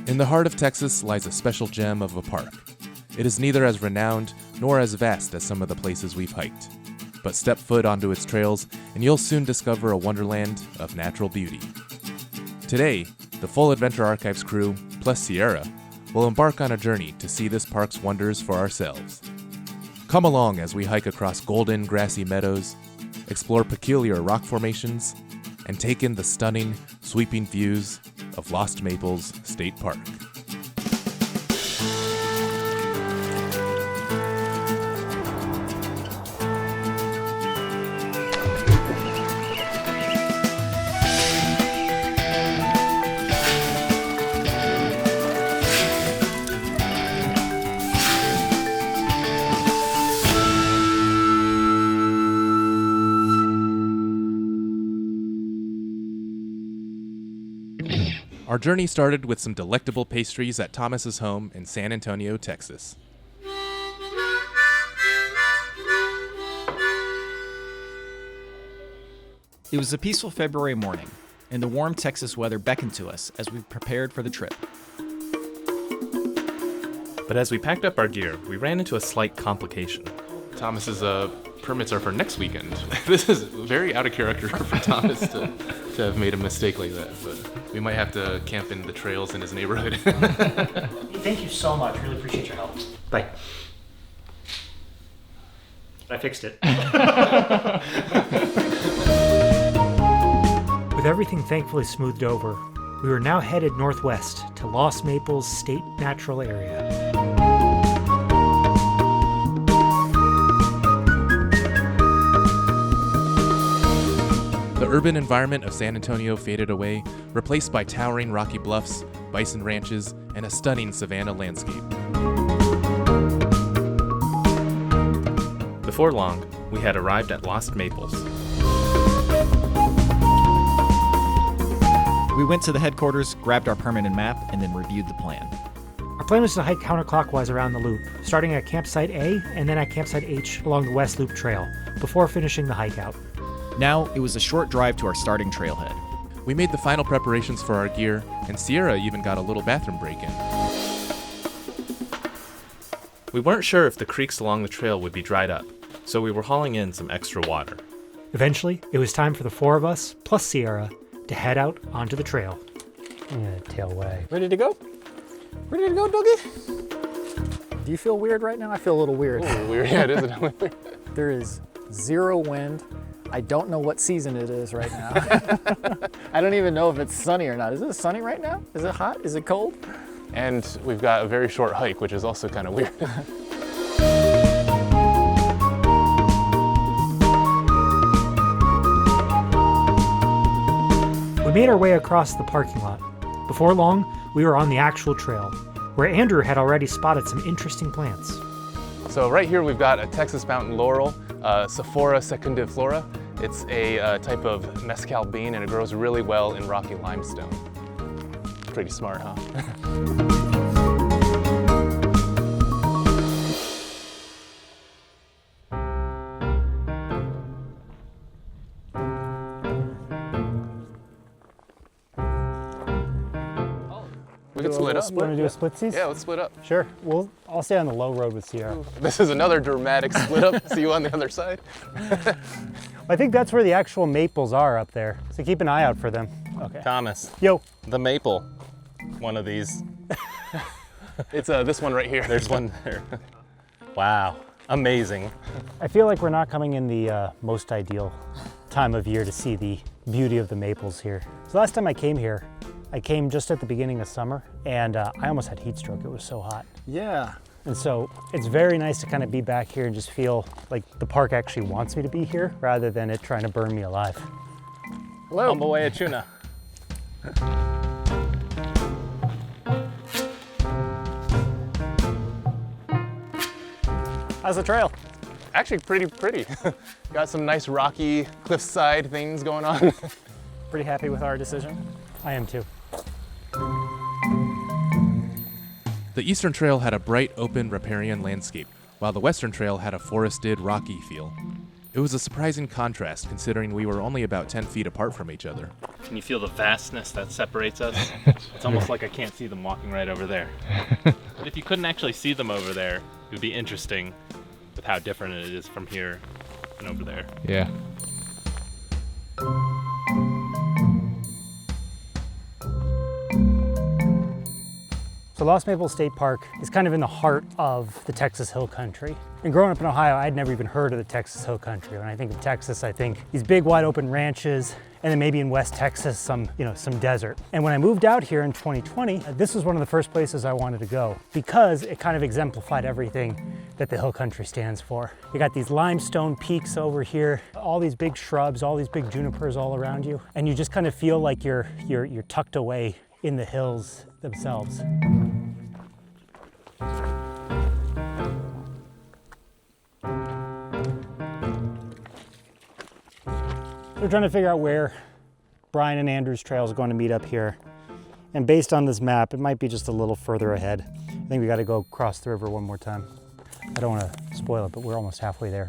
In the heart of Texas lies a special gem of a park. It is neither as renowned nor as vast as some of the places we've hiked. But step foot onto its trails and you'll soon discover a wonderland of natural beauty. Today, the full Adventure Archives crew, plus Sierra, will embark on a journey to see this park's wonders for ourselves. Come along as we hike across golden, grassy meadows, explore peculiar rock formations, and take in the stunning, sweeping views of Lost Maples State Park. Our journey started with some delectable pastries at Thomas's home in San Antonio, Texas. It was a peaceful February morning, and the warm Texas weather beckoned to us as we prepared for the trip. But as we packed up our gear, we ran into a slight complication. Thomas's permits are for next weekend. This is very out of character for Thomas to have made a mistake like that, but we might have to camp in the trails in his neighborhood. Thank you so much. Really appreciate your help. Bye. I fixed it. With everything thankfully smoothed over, we were now headed northwest to Lost Maples State Natural Area. The urban environment of San Antonio faded away, replaced by towering rocky bluffs, bison ranches, and a stunning savanna landscape. Before long, we had arrived at Lost Maples. We went to the headquarters, grabbed our permanent map, and then reviewed the plan. Our plan was to hike counterclockwise around the loop, starting at Campsite A and then at Campsite H along the West Loop Trail, before finishing the hike out. Now, it was a short drive to our starting trailhead. We made the final preparations for our gear, and Sierra even got a little bathroom break in. We weren't sure if the creeks along the trail would be dried up, so we were hauling in some extra water. Eventually, it was time for the four of us, plus Sierra, to head out onto the trail. I'm gonna tail away. Ready to go? Ready to go, doggy? Do you feel weird right now? I feel a little weird. A little weird, yeah, it is a little weird. There is zero wind. I don't know what season it is right now. I don't even know if it's sunny or not. Is it sunny right now? Is it hot? Is it cold? And we've got a very short hike, which is also kind of weird. We made our way across the parking lot. Before long, we were on the actual trail, where Andrew had already spotted some interesting plants. So right here we've got a Texas mountain laurel, Sephora secundiflora. It's a type of mezcal bean and it grows really well in rocky limestone. Pretty smart, huh? We can split up. Want to do a splitsies? Yeah, let's split up. Sure. I'll stay on the low road with Sierra. This is another dramatic split up. See you on the other side. I think that's where the actual maples are up there. So keep an eye out for them. Okay. Thomas. Yo. The maple. One of these. It's this one right here. There's one there. Wow. Amazing. I feel like we're not coming in the most ideal time of year to see the beauty of the maples here. So last time I came here, I came just at the beginning of summer and I almost had heat stroke. It was so hot. Yeah. And so it's very nice to kind of be back here and just feel like the park actually wants me to be here rather than it trying to burn me alive. Hello. Omboea tuna. How's the trail? Actually pretty. Got some nice rocky cliffside things going on. Pretty happy with our decision? I am too. The Eastern Trail had a bright, open, riparian landscape, while the Western Trail had a forested, rocky feel. It was a surprising contrast considering we were only about 10 feet apart from each other. Can you feel the vastness that separates us? It's almost like I can't see them walking right over there. But if you couldn't actually see them over there, it would be interesting with how different it is from here and over there. Yeah. So Lost Maple State Park is kind of in the heart of the Texas Hill Country. And growing up in Ohio, I'd never even heard of the Texas Hill Country. When I think of Texas, I think these big wide open ranches, and then maybe in West Texas, some desert. And when I moved out here in 2020, this was one of the first places I wanted to go because it kind of exemplified everything that the Hill Country stands for. You got these limestone peaks over here, all these big shrubs, all these big junipers all around you, and you just kind of feel like you're tucked away in the hills themselves. We're trying to figure out where Bryan and Andrew's trail is going to meet up here. And based on this map, it might be just a little further ahead. I think we got to go across the river one more time. I don't want to spoil it, but we're almost halfway there.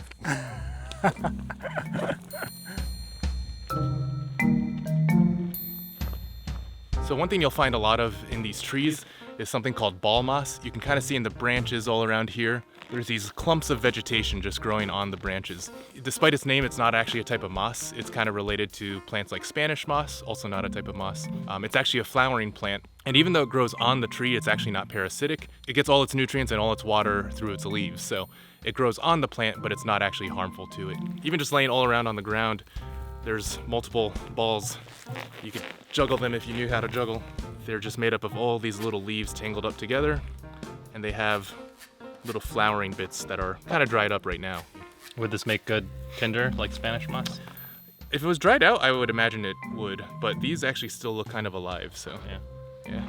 So one thing you'll find a lot of in these trees is something called ball moss. You can kind of see in the branches all around here. There's these clumps of vegetation just growing on the branches. Despite its name, it's not actually a type of moss. It's kind of related to plants like Spanish moss, also not a type of moss. It's actually a flowering plant. And even though it grows on the tree, it's actually not parasitic. It gets all its nutrients and all its water through its leaves. So it grows on the plant, but it's not actually harmful to it. Even just laying all around on the ground, there's multiple balls. You could juggle them if you knew how to juggle. They're just made up of all these little leaves tangled up together, and they have little flowering bits that are kind of dried up right now. Would this make good tinder like Spanish moss? If it was dried out, I would imagine it would, but these actually still look kind of alive, so yeah.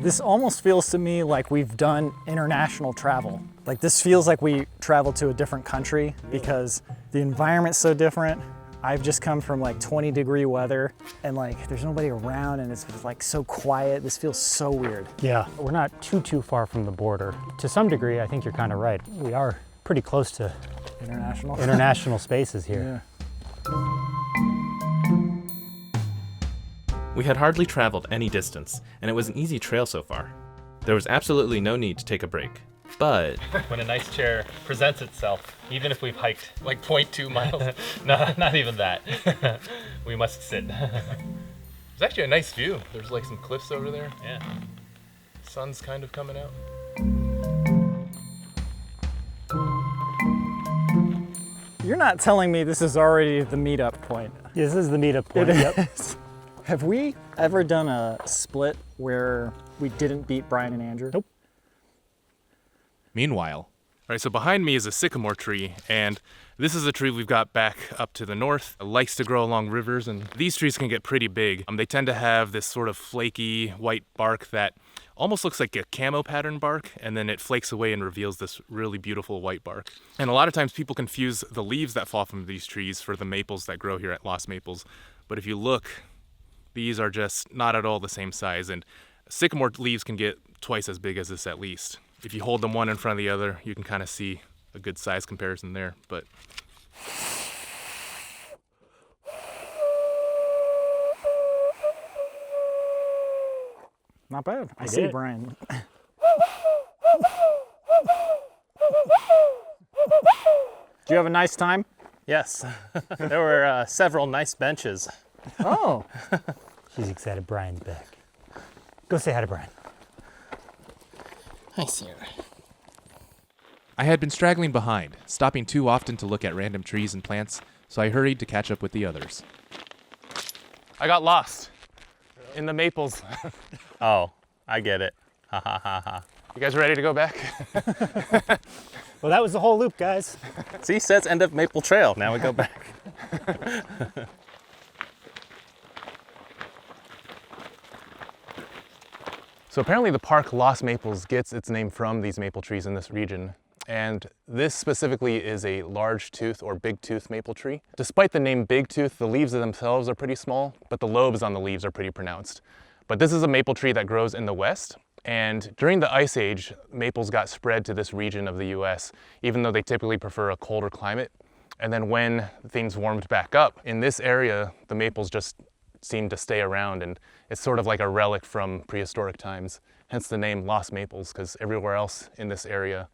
This almost feels to me like we've done international travel. Like this feels like we traveled to a different country because the environment's so different. I've just come from like 20-degree weather and like there's nobody around and it's like so quiet. This feels so weird. Yeah, we're not too far from the border. To some degree, I think you're kind of right. We are pretty close to international spaces here. Yeah. We had hardly traveled any distance, and it was an easy trail so far. There was absolutely no need to take a break. But when a nice chair presents itself, even if we've hiked like 0.2 miles, no, not even that, we must sit. It's actually a nice view. There's like some cliffs over there. Yeah. Sun's kind of coming out. You're not telling me this is already the meetup point. Yeah, this is the meetup point. Yep. Have we ever done a split where we didn't beat Bryan and Andrew? Nope. Meanwhile, all right, so behind me is a sycamore tree, and this is a tree we've got back up to the north. It likes to grow along rivers, and these trees can get pretty big. They tend to have this sort of flaky white bark that almost looks like a camo pattern bark, and then it flakes away and reveals this really beautiful white bark. And a lot of times people confuse the leaves that fall from these trees for the maples that grow here at Lost Maples. But if you look, these are just not at all the same size, and sycamore leaves can get twice as big as this at least. If you hold them one in front of the other, you can kind of see a good size comparison there, but. Not bad. I see Bryan. Did you have a nice time? Yes, there were several nice benches. Oh. She's excited Bryan's back. Go say hi to Bryan. Hi, Sarah. I had been straggling behind, stopping too often to look at random trees and plants, so I hurried to catch up with the others. I got lost in the maples. Oh, I get it. Ha ha ha ha. You guys ready to go back? Well, that was the whole loop, guys. See, says end of Maple Trail. Now we go back. So apparently the park Lost Maples gets its name from these maple trees in this region. And this specifically is a large tooth or big tooth maple tree. Despite the name big tooth, the leaves themselves are pretty small, but the lobes on the leaves are pretty pronounced. But this is a maple tree that grows in the West. And during the Ice Age, maples got spread to this region of the US, even though they typically prefer a colder climate. And then when things warmed back up, in this area, the maples just seem to stay around, and it's sort of like a relic from prehistoric times, hence the name Lost Maples, because everywhere else in this area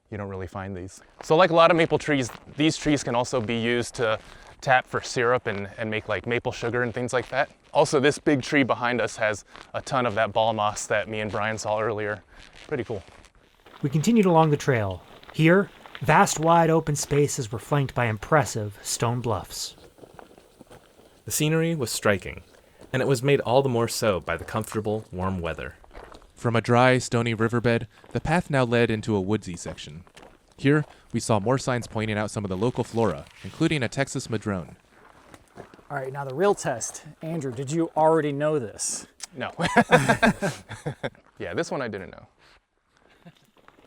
you don't really find these. So like a lot of maple trees, these trees can also be used to tap for syrup and make like maple sugar and things like that. Also, this big tree behind us has a ton of that ball moss that me and Bryan saw earlier. Pretty cool. We continued along the trail. Here, vast wide open spaces were flanked by impressive stone bluffs. The scenery was striking, and it was made all the more so by the comfortable, warm weather. From a dry, stony riverbed, the path now led into a woodsy section. Here, we saw more signs pointing out some of the local flora, including a Texas madrone. All right, now the real test. Andrew, did you already know this? No. Yeah, this one I didn't know.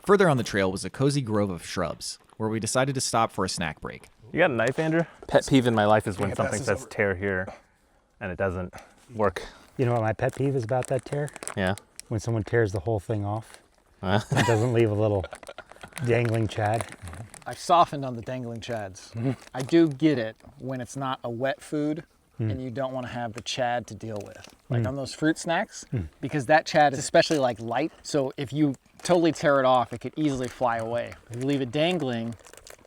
Further on the trail was a cozy grove of shrubs, where we decided to stop for a snack break. You got a knife, Andrew? Pet peeve in my life is when Yeah, something pass says this over. tear here and it doesn't work. You know what my pet peeve is about that tear? Yeah. When someone tears the whole thing off and doesn't leave a little dangling chad. I've softened on the dangling chads. I do get it when it's not a wet food and you don't want to have the chad to deal with. Like on those fruit snacks, because that chad is especially like light. So if you totally tear it off, it could easily fly away. If you leave it dangling,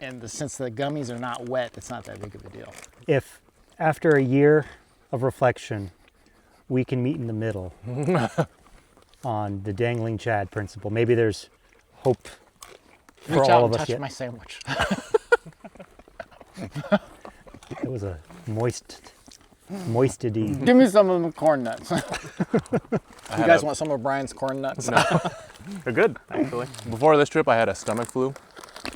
and since the gummies are not wet, it's not that big of a deal. If after a year of reflection, we can meet in the middle on the dangling chad principle, maybe there's hope for Reach all out of and us touch yet. my sandwich. It was a moistity. Give me some of them corn nuts. You guys want some of Bryan's corn nuts? No. They're good, actually. Before this trip, I had a stomach flu,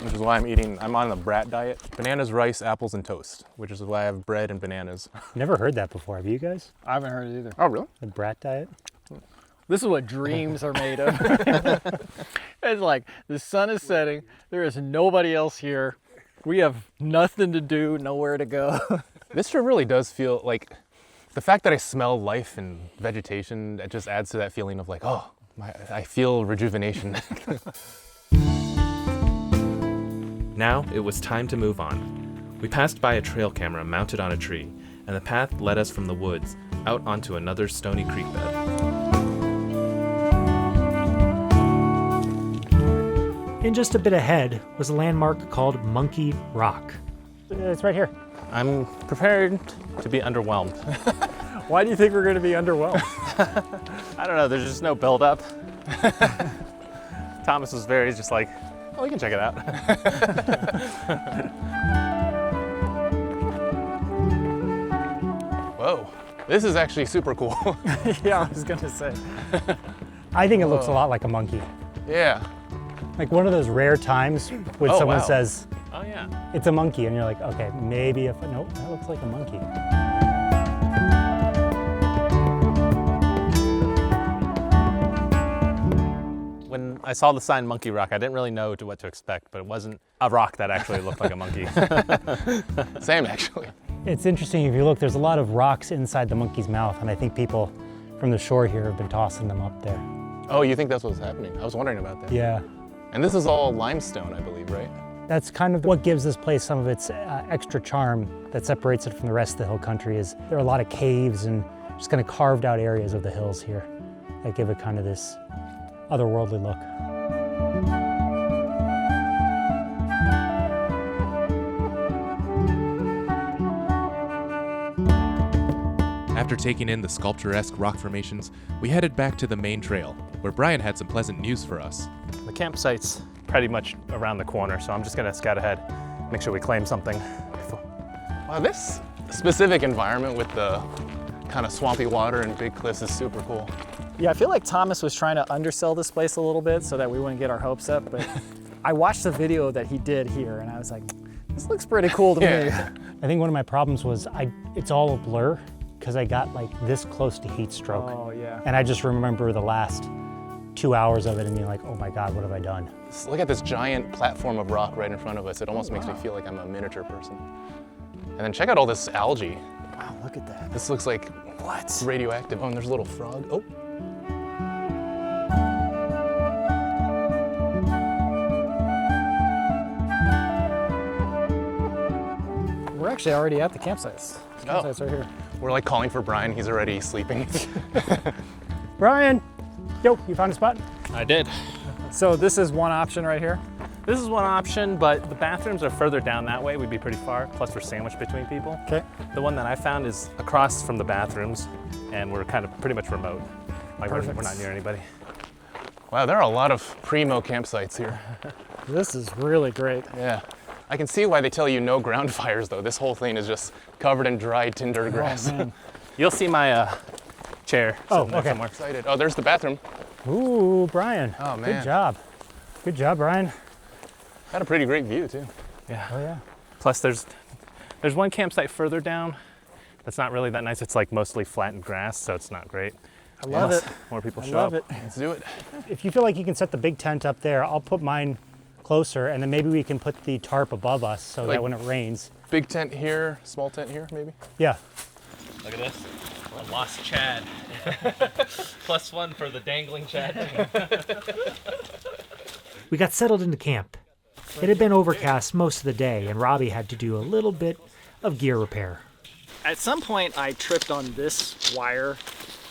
which is why I'm on the brat diet. Bananas, rice, apples, and toast, which is why I have bread and bananas. Never heard that before. Have you guys? I haven't heard it either. Oh, really? The brat diet? This is what dreams are made of. It's like the sun is setting. There is nobody else here. We have nothing to do, nowhere to go. This trip really does feel like, the fact that I smell life and vegetation, that just adds to that feeling of like, oh, I feel rejuvenation. Now it was time to move on. We passed by a trail camera mounted on a tree, and the path led us from the woods out onto another stony creek bed. And just a bit ahead was a landmark called Monkey Rock. It's right here. I'm prepared to be underwhelmed. Why do you think we're going to be underwhelmed? I don't know, there's just no build-up. Thomas was very just like, oh, we can check it out. Whoa, this is actually super cool. Yeah, I was going to say. I think it looks a lot like a monkey. Yeah. Like one of those rare times when Oh, someone wow. says, Oh yeah. it's a monkey, and you're like, okay, maybe if, nope, that looks like a monkey. When I saw the sign Monkey Rock, I didn't really know what to expect, but it wasn't a rock that actually looked like a monkey. Same, actually. It's interesting, if you look, there's a lot of rocks inside the monkey's mouth, and I think people from the shore here have been tossing them up there. Oh, you think that's what's happening? I was wondering about that. Yeah. And this is all limestone, I believe, right? That's kind of what gives this place some of its extra charm that separates it from the rest of the hill country is there are a lot of caves and just kind of carved out areas of the hills here that give it kind of this otherworldly look. After taking in the sculpturesque rock formations, we headed back to the main trail, where Bryan had some pleasant news for us. The campsite's pretty much around the corner, so I'm just gonna scout ahead, make sure we claim something. Wow, this specific environment with the kind of swampy water and big cliffs is super cool. Yeah, I feel like Thomas was trying to undersell this place a little bit so that we wouldn't get our hopes up, but I watched the video that he did here and I was like, this looks pretty cool to me. I think one of my problems was it's all a blur because I got like this close to heat stroke. Oh, yeah. And I just remember the last 2 hours of it and being like, oh my God, what have I done? Look at this giant platform of rock right in front of us. It almost makes me feel like I'm a miniature person. And then check out all this algae. Wow, look at that. This looks like What? radioactive. Oh, and there's a little frog. Oh. We're actually already at the campsites. The Oh. campsites right here. We're like calling for Bryan. He's already sleeping. Bryan! Yo, you found a spot? I did. So this is one option right here. This is one option, but the bathrooms are further down that way. We'd be pretty far, plus we're sandwiched between people. Okay. The one that I found is across from the bathrooms, and we're kind of pretty much remote. Like we're not near anybody. Wow, there are a lot of primo campsites here. This is really great. Yeah. I can see why they tell you no ground fires, though. This whole thing is just covered in dried tinder grass. Oh, man. You'll see my chair. Oh, sitting there okay. somewhere. Excited. Oh, there's the bathroom. Ooh, Bryan. Oh, man. Good job. Good job, Bryan. Got a pretty great view, too. Yeah. Oh, yeah. Plus, there's one campsite further down that's not really that nice. It's like mostly flattened grass, so it's not great. I love Unless it. more people I show love up. it. Let's do it. If you feel like you can set the big tent up there, I'll put mine closer, and then maybe we can put the tarp above us so Like- that when it rains. Big tent here, small tent here, maybe? Yeah. Look at this. A lost Chad. +1 for the dangling Chad. We got settled into camp. It had been overcast most of the day, and Robby had to do a little bit of gear repair. At some point, I tripped on this wire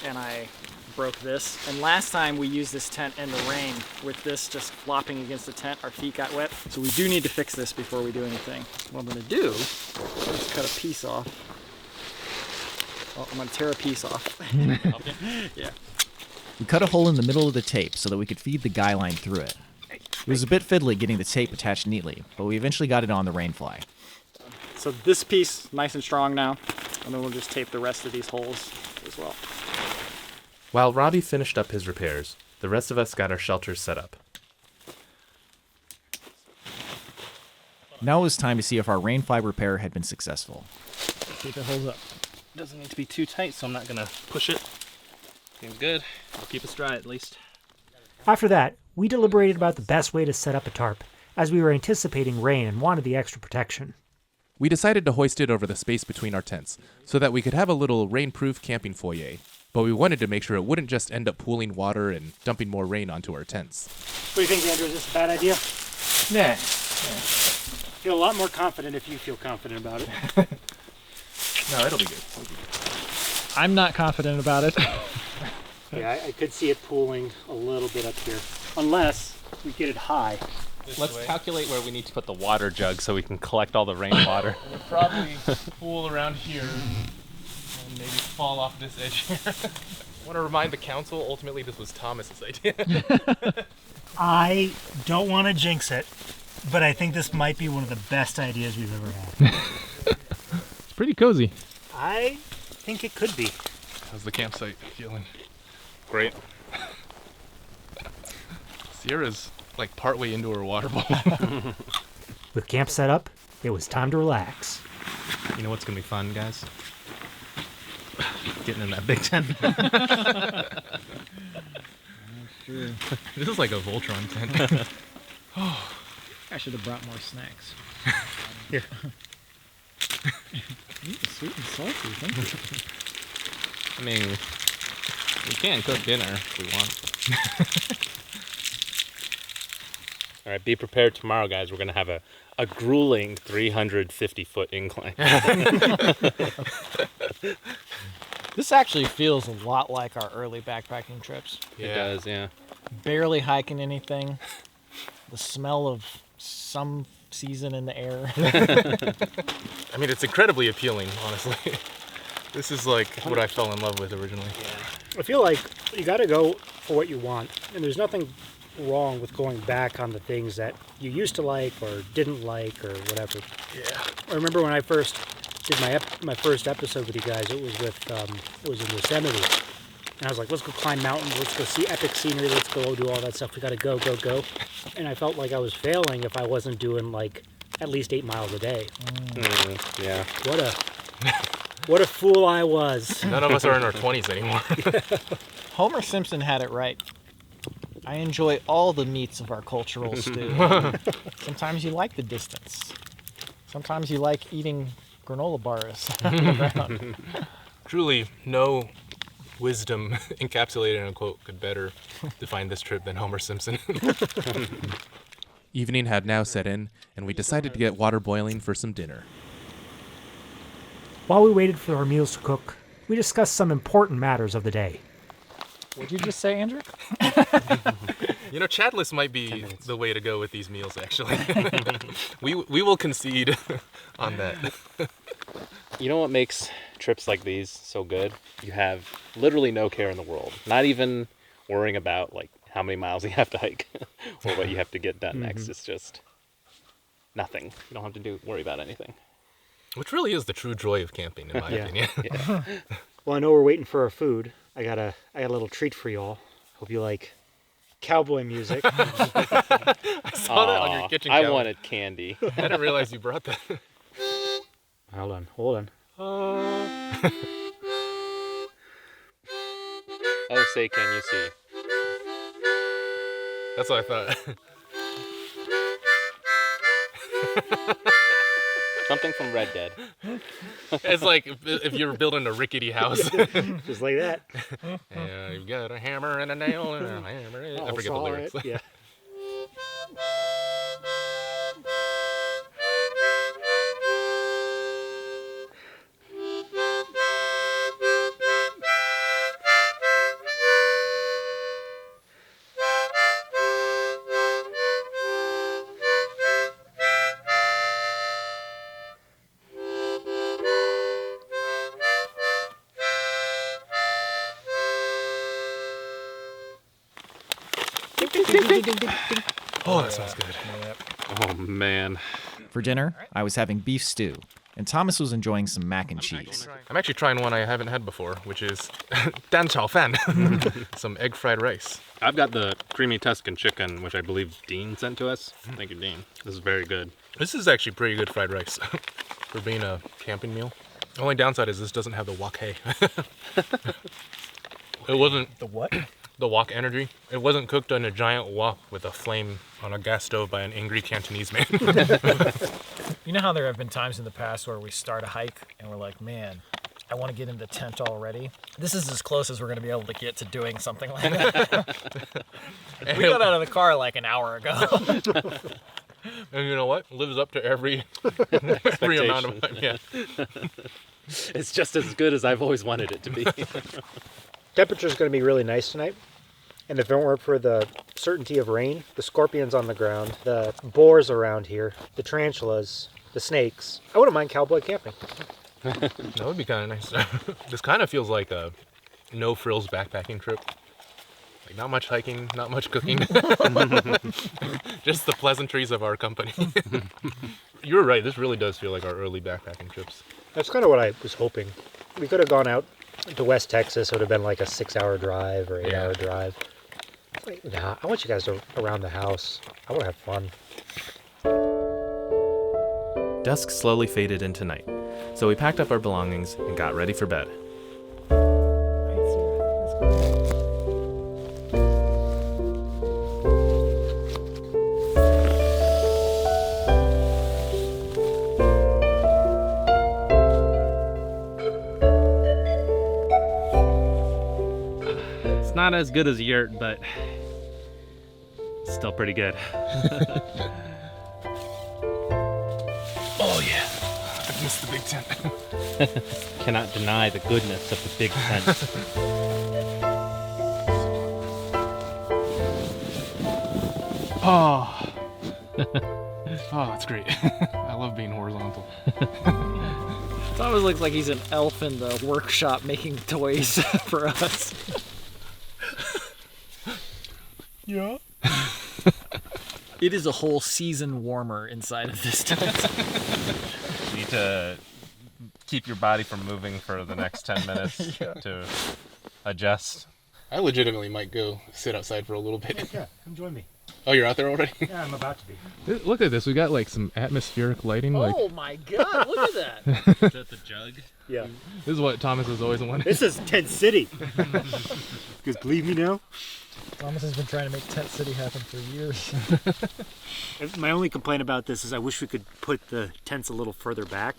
and I broke this. And last time we used this tent in the rain with this just flopping against the tent, our feet got wet. So we do need to fix this before we do anything. What I'm gonna do is cut a piece off. Oh, I'm gonna tear a piece off. Yeah. We cut a hole in the middle of the tape so that we could feed the guy line through it. It was a bit fiddly getting the tape attached neatly, but we eventually got it on the Rainfly. So this piece, nice and strong now. And then we'll just tape the rest of these holes as well. While Robby finished up his repairs, the rest of us got our shelters set up. Now it was time to see if our Rainfly repair had been successful. Keep the holes up. Doesn't need to be too tight, so I'm not gonna push it. Seems good. I'll keep us dry at least. After that, we deliberated about the best way to set up a tarp, as we were anticipating rain and wanted the extra protection. We decided to hoist it over the space between our tents so that we could have a little rain-proof camping foyer, but we wanted to make sure it wouldn't just end up pooling water and dumping more rain onto our tents. What do you think, Andrew? Is this a bad idea? Yeah. Feel a lot more confident if you feel confident about it. No, it'll be good. I'm not confident about it. Yeah, I could see it pooling a little bit up here, unless we get it high. Let's calculate where we need to put the water jug so we can collect all the rainwater. We'll probably pool around here and maybe fall off this edge here. I want to remind the council, ultimately this was Thomas's idea. I don't want to jinx it, but I think this might be one of the best ideas we've ever had. It's pretty cozy. I think it could be. How's the campsite feeling? Great. Sierra's like partway into her water bowl. With camp set up, it was time to relax. You know what's going to be fun, guys? Getting in that big tent. This is like a Voltron tent. I should have brought more snacks. Here. Sweet and salty, thank you. I mean, we can cook dinner if we want. All right, be prepared tomorrow, guys. We're going to have a grueling 350-foot incline. This actually feels a lot like our early backpacking trips. It does, yeah. Barely hiking anything. The smell of some season in the air. I mean, it's incredibly appealing, honestly. This is like what I fell in love with originally. I feel like you got to go for what you want, and there's nothing wrong with going back on the things that you used to like or didn't like or whatever. Yeah. I remember when I first did my first episode with you guys. It was with it was in Yosemite, and I was like, let's go climb mountains, let's go see epic scenery, let's go do all that stuff. We got to go. And I felt like I was failing if I wasn't doing like at least 8 miles a day. Yeah. What a fool I was. None of us are in our 20s anymore. Homer Simpson had it right. I enjoy all the meats of our cultural stew. Sometimes you like the distance. Sometimes you like eating granola bars on the ground. Truly, no wisdom encapsulated in a quote could better define this trip than Homer Simpson. Evening had now set in, and we decided to get water boiling for some dinner. While we waited for our meals to cook, we discussed some important matters of the day. What'd you just say, Andrew? You know, Chadless might be the way to go with these meals, actually. we will concede on that. You know what makes trips like these so good? You have literally no care in the world. Not even worrying about like how many miles you have to hike or what you have to get done next. It's just nothing. You don't have to worry about anything. Which really is the true joy of camping, in my opinion. Yeah. Well, I know we're waiting for our food. I got a little treat for y'all. Hope you like cowboy music. I saw that on your kitchen I counter. wanted candy. I didn't realize you brought that. Hold on. Oh, say, can you see? That's what I thought. Something from Red Dead. It's like if you're building a rickety house. Just like that. Yeah, you've got a hammer and a nail and a hammer. I forget the lyrics. Yeah. Oh, that sounds good. Oh, man. For dinner, I was having beef stew, and Thomas was enjoying some mac and cheese. I'm actually trying one I haven't had before, which is Dan Chao Fan. Some egg fried rice. I've got the creamy Tuscan chicken, which I believe Dean sent to us. Thank you, Dean. This is very good. This is actually pretty good fried rice for being a camping meal. The only downside is this doesn't have the wok hay. It wasn't... The what? The wok energy. It wasn't cooked in a giant wok with a flame on a gas stove by an angry Cantonese man. You know how there have been times in the past where we start a hike and we're like, man, I want to get in the tent already. This is as close as we're going to be able to get to doing something like that. We got out of the car like an hour ago. And you know what? Lives up to every amount of time. Yeah. It's just as good as I've always wanted it to be. Temperature's going to be really nice tonight. And if it weren't for the certainty of rain, the scorpions on the ground, the boars around here, the tarantulas, the snakes, I wouldn't mind cowboy camping. That would be kind of nice. This kind of feels like a no-frills backpacking trip. Like not much hiking, not much cooking. Just the pleasantries of our company. You're right, this really does feel like our early backpacking trips. That's kind of what I was hoping. We could have gone out to West Texas. It would have been like a 6-hour drive or 8-hour drive. Like, nah, I want you guys to around the house. I want to have fun. Dusk slowly faded into night, so we packed up our belongings and got ready for bed. It's not as good as yurt, but still pretty good. Oh yeah, I missed the big tent. Cannot deny the goodness of the big tent. Oh, it's great. I love being horizontal. It always looks like he's an elf in the workshop making toys for us. Yeah. It is a whole season warmer inside of this tent. You need to keep your body from moving for the next 10 minutes to adjust. I legitimately might go sit outside for a little bit. Yeah, come join me. Oh, you're out there already? Yeah, I'm about to be. Look at this. We got like some atmospheric lighting. Oh my god, look at that. Is that the jug? Yeah. This is what Thomas has always wanted. This is Tent City. Because believe me now, Thomas has been trying to make Tent City happen for years. my only complaint about this is I wish we could put the tents a little further back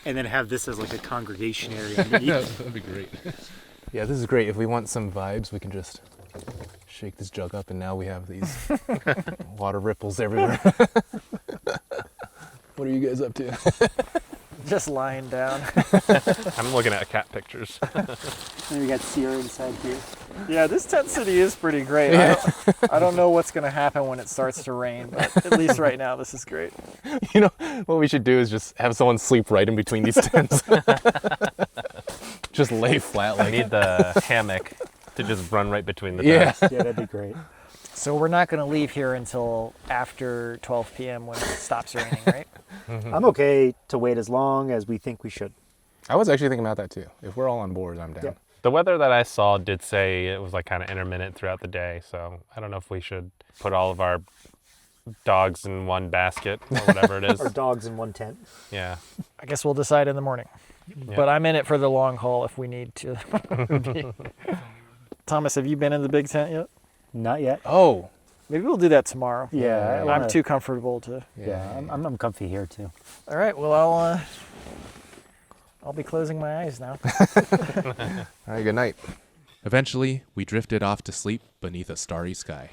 and then have this as like a congregation area underneath. That'd be great. Yeah, this is great. If we want some vibes, we can just shake this jug up and now we have these water ripples everywhere. What are you guys up to? Just lying down. I'm looking at cat pictures. And we got Sierra inside here. Yeah, this tent city is pretty great. I don't know what's going to happen when it starts to rain, but at least right now this is great. You know, what we should do is just have someone sleep right in between these tents. Just lay flat I like need the hammock to just run right between the Yeah. tents. Yeah, that'd be great. So we're not going to leave here until after 12 p.m. when it stops raining, right? I'm okay to wait as long as we think we should. I was actually thinking about that too. If we're all on board, I'm down. Yeah. The weather that I saw did say it was like kind of intermittent throughout the day, so I don't know if we should put all of our dogs in one basket or whatever it is. Or dogs in one tent. Yeah. I guess we'll decide in the morning. Yeah. But I'm in it for the long haul if we need to. Thomas, have you been in the big tent yet? Not yet. Oh, Maybe we'll do that tomorrow. Yeah, I'm too comfortable to. Yeah, I'm comfy here too. All right, well, I'll be closing my eyes now. all right, good night. Eventually, we drifted off to sleep beneath a starry sky.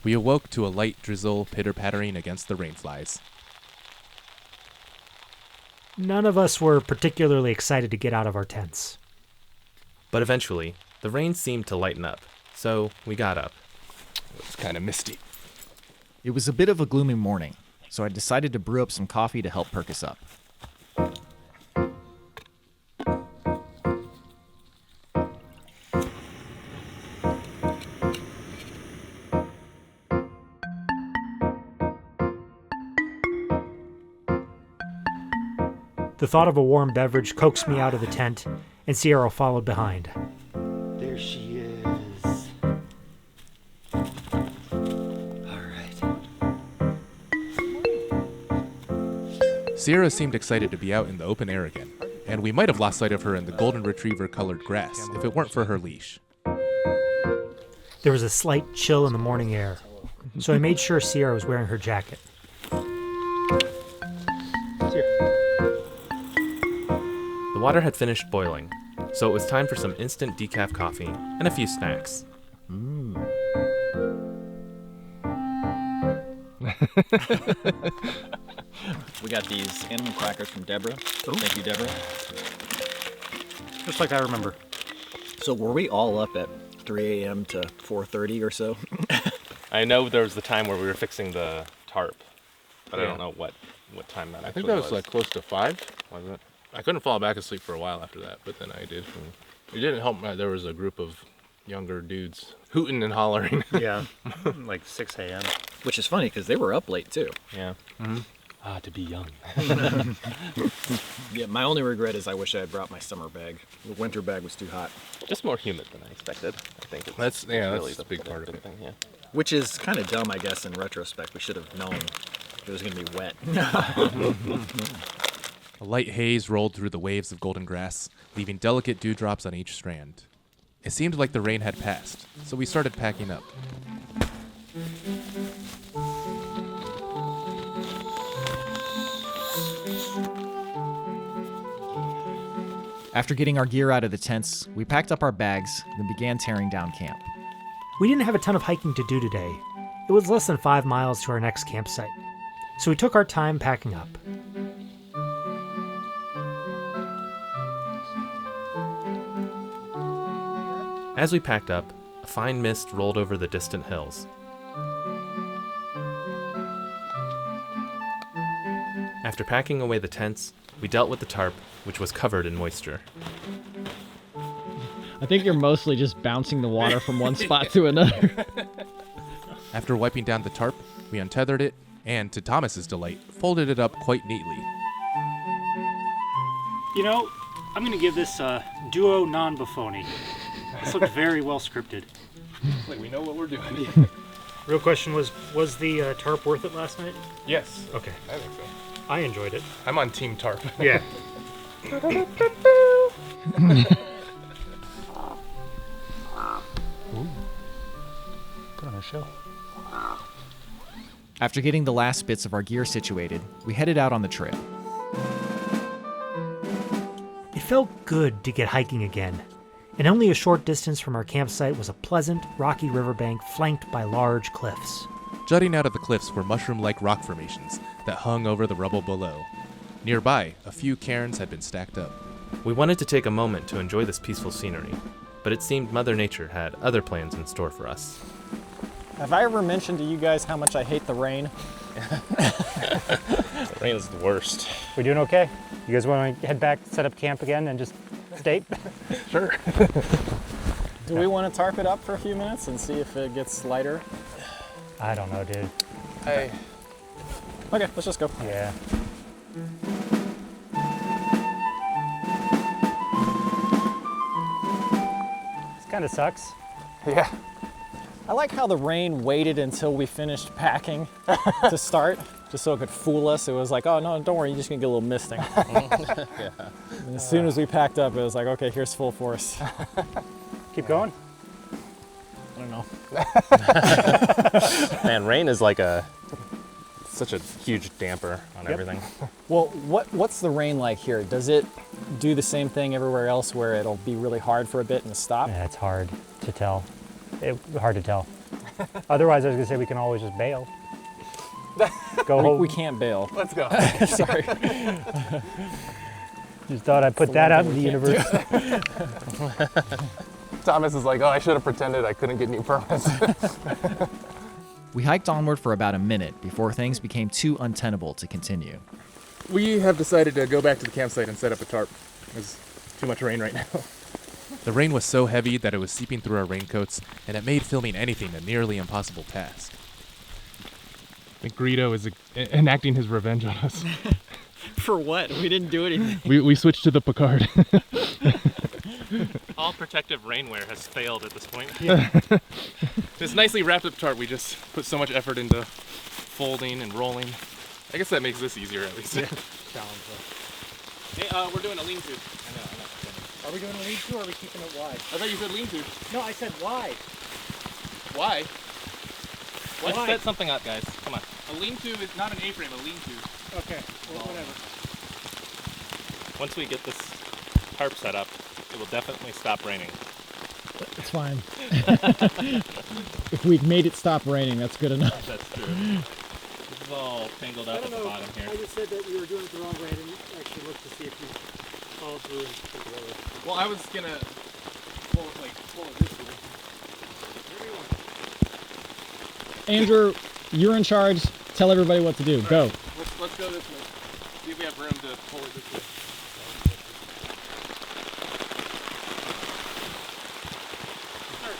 We awoke to a light drizzle pitter-pattering against the rainflies. None of us were particularly excited to get out of our tents. But eventually, the rain seemed to lighten up, so we got up. It's kind of misty. It was a bit of a gloomy morning, so I decided to brew up some coffee to help perk us up. The thought of a warm beverage coaxed me out of the tent, and Sierra followed behind. There she is. All right. Sierra seemed excited to be out in the open air again, and we might have lost sight of her in the golden retriever-colored grass if it weren't for her leash. There was a slight chill in the morning air, so I made sure Sierra was wearing her jacket. The water had finished boiling, so it was time for some instant decaf coffee and a few snacks. We got these animal crackers from Deborah. Thank you, Deborah. Just like I remember. So were we all up at 3 a.m. to 4:30 or so? I know there was the time where we were fixing the tarp, but I Yeah. don't know what time that I actually think that was like close to 5. Was it? I couldn't fall back asleep for a while after that, but then I did. It didn't help. There was a group of younger dudes hooting and hollering. Yeah, like 6 a.m. Which is funny because they were up late too. Yeah. Ah, to be young. Yeah, my only regret is I wish I had brought my summer bag. The winter bag was too hot. Just more humid than I expected, I think. That's really the big part of it. thing, yeah. Which is kind of dumb, I guess, in retrospect. We should have known it was going to be wet. A light haze rolled through the waves of golden grass, leaving delicate dewdrops on each strand. It seemed like the rain had passed, so we started packing up. After getting our gear out of the tents, we packed up our bags, then began tearing down camp. We didn't have a ton of hiking to do today. It was less than 5 miles to our next campsite, so we took our time packing up. As we packed up, a fine mist rolled over the distant hills. After packing away the tents, we dealt with the tarp, which was covered in moisture. I think you're mostly just bouncing the water from one spot to another. After wiping down the tarp, we untethered it, and to Thomas's delight, folded it up quite neatly. You know, I'm going to give this duo non-buffoni. This looked very well scripted. Like we know what we're doing. Real question was the tarp worth it last night? Yes. Okay. I think so. I enjoyed it. I'm on Team Tarp. Yeah. Put on a show. After getting the last bits of our gear situated, we headed out on the trail. It felt good to get hiking again, and only a short distance from our campsite was a pleasant, rocky riverbank flanked by large cliffs. Jutting out of the cliffs were mushroom-like rock formations that hung over the rubble below. Nearby, a few cairns had been stacked up. We wanted to take a moment to enjoy this peaceful scenery, but it seemed Mother Nature had other plans in store for us. Have I ever mentioned to you guys how much I hate the rain? The rain is the worst. We doing okay? You guys want to head back, set up camp again, and just stay? Sure. Do we want to tarp it up for a few minutes and see if it gets lighter? I don't know, dude. Okay, let's just go. Yeah. This kind of sucks. Yeah. I like how the rain waited until we finished packing to start, just so it could fool us. It was like, oh no, don't worry, you're just gonna get a little misting. Yeah. And as soon as we packed up, it was like, okay, here's full force. Keep going. I don't know. Man, rain is like such a huge damper on everything. Well, what's the rain like here? Does it do the same thing everywhere else where it'll be really hard for a bit and stop? Yeah, it's hard to tell. Hard to tell. Otherwise, I was gonna say we can always just bail. Go home. We can't bail. Let's go. Sorry. Just thought I'd put that out in the universe. Thomas is like, oh, I should have pretended I couldn't get new permits. We hiked onward for about a minute before things became too untenable to continue. We have decided to go back to the campsite and set up a tarp. There's too much rain right now. The rain was so heavy that it was seeping through our raincoats, and it made filming anything a nearly impossible task. I think Greedo is enacting his revenge on us. For what? We didn't do anything. We switched to the Picard. All protective rainwear has failed at this point. Yeah. This nicely wrapped up tarp, we just put so much effort into folding and rolling. I guess that makes this easier at least. Yeah. Hey, we're doing a lean-to. I know. Are we doing a lean-to or are we keeping it wide? I thought you said lean-to. No, I said wide. Why? Let's Why? set something up, guys. Come on. A lean-to is not an A-frame, a lean-to. Okay, well, whatever. Once we get this tarp set up, it will definitely stop raining. It's fine. If we've made it stop raining, that's good enough. That's true. This is all tangled up at the bottom here. I just said that we were doing it the wrong way. I didn't actually look to see if you followed through and took it over. Well, I was gonna pull it this way. Andrew, you're in charge. Tell everybody what to do. Go. Let's go this way. See if we have room to pull it this way.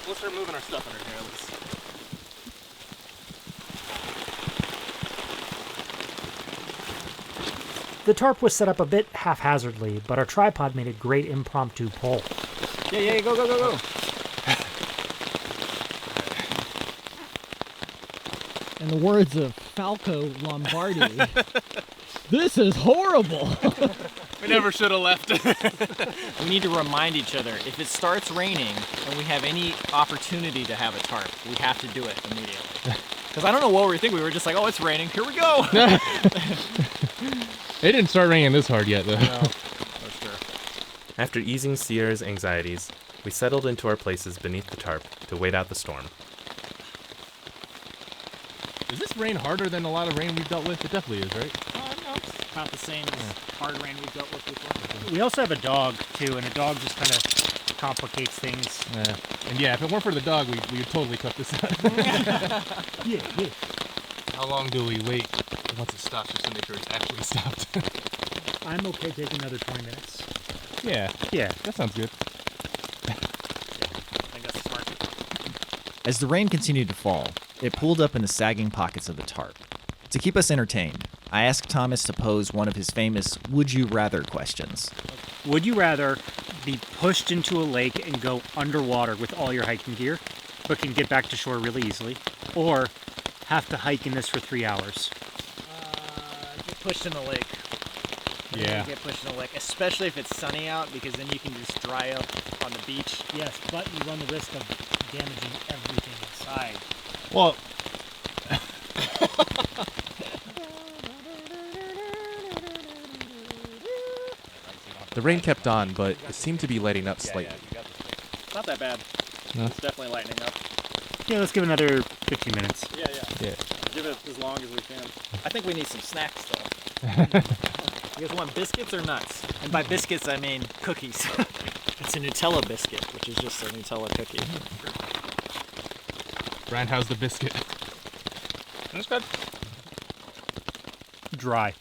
Let's start moving our stuff under here. The tarp was set up a bit haphazardly, but our tripod made a great impromptu pole. Yeah, go. In the words of Falco Lombardi, this is horrible. We never should have left. We need to remind each other, if it starts raining and we have any opportunity to have a tarp, we have to do it immediately. Because I don't know what we were thinking. We were just like, oh, it's raining. Here we go. It didn't start raining this hard yet, though. No, for sure. After easing Sierra's anxieties, we settled into our places beneath the tarp to wait out the storm. Is this rain harder than a lot of rain we've dealt with? It definitely is, right? No, it's about the same as hard rain we've dealt with before. We also have a dog, too, and a dog just kind of complicates things. Yeah. And yeah, if it weren't for the dog, we would totally cut this out. Yeah. How long do we wait once it stops just to make sure it's actually stopped? I'm okay taking another 20 minutes. Yeah, that sounds good. I think that's smart. As the rain continued to fall, it pooled up in the sagging pockets of the tarp. To keep us entertained, I asked Thomas to pose one of his famous would you rather questions. Would you rather be pushed into a lake and go underwater with all your hiking gear, but can get back to shore really easily, or have to hike in this for 3 hours? Get pushed in the lake. Yeah. Get pushed in the lake, especially if it's sunny out, because then you can just dry up on the beach. Yes, but you run the risk of damaging everything inside. Well, The rain kept on, but it seemed to be letting up slightly. It's not that bad. No. It's definitely lightening up. Yeah, let's give it another 15 minutes. Yeah. Yeah. Give it as long as we can. I think we need some snacks, though. You guys want biscuits or nuts? And by biscuits, I mean cookies. It's a Nutella biscuit, which is just a Nutella cookie. Bryan, how's the biscuit? That's good. Dry.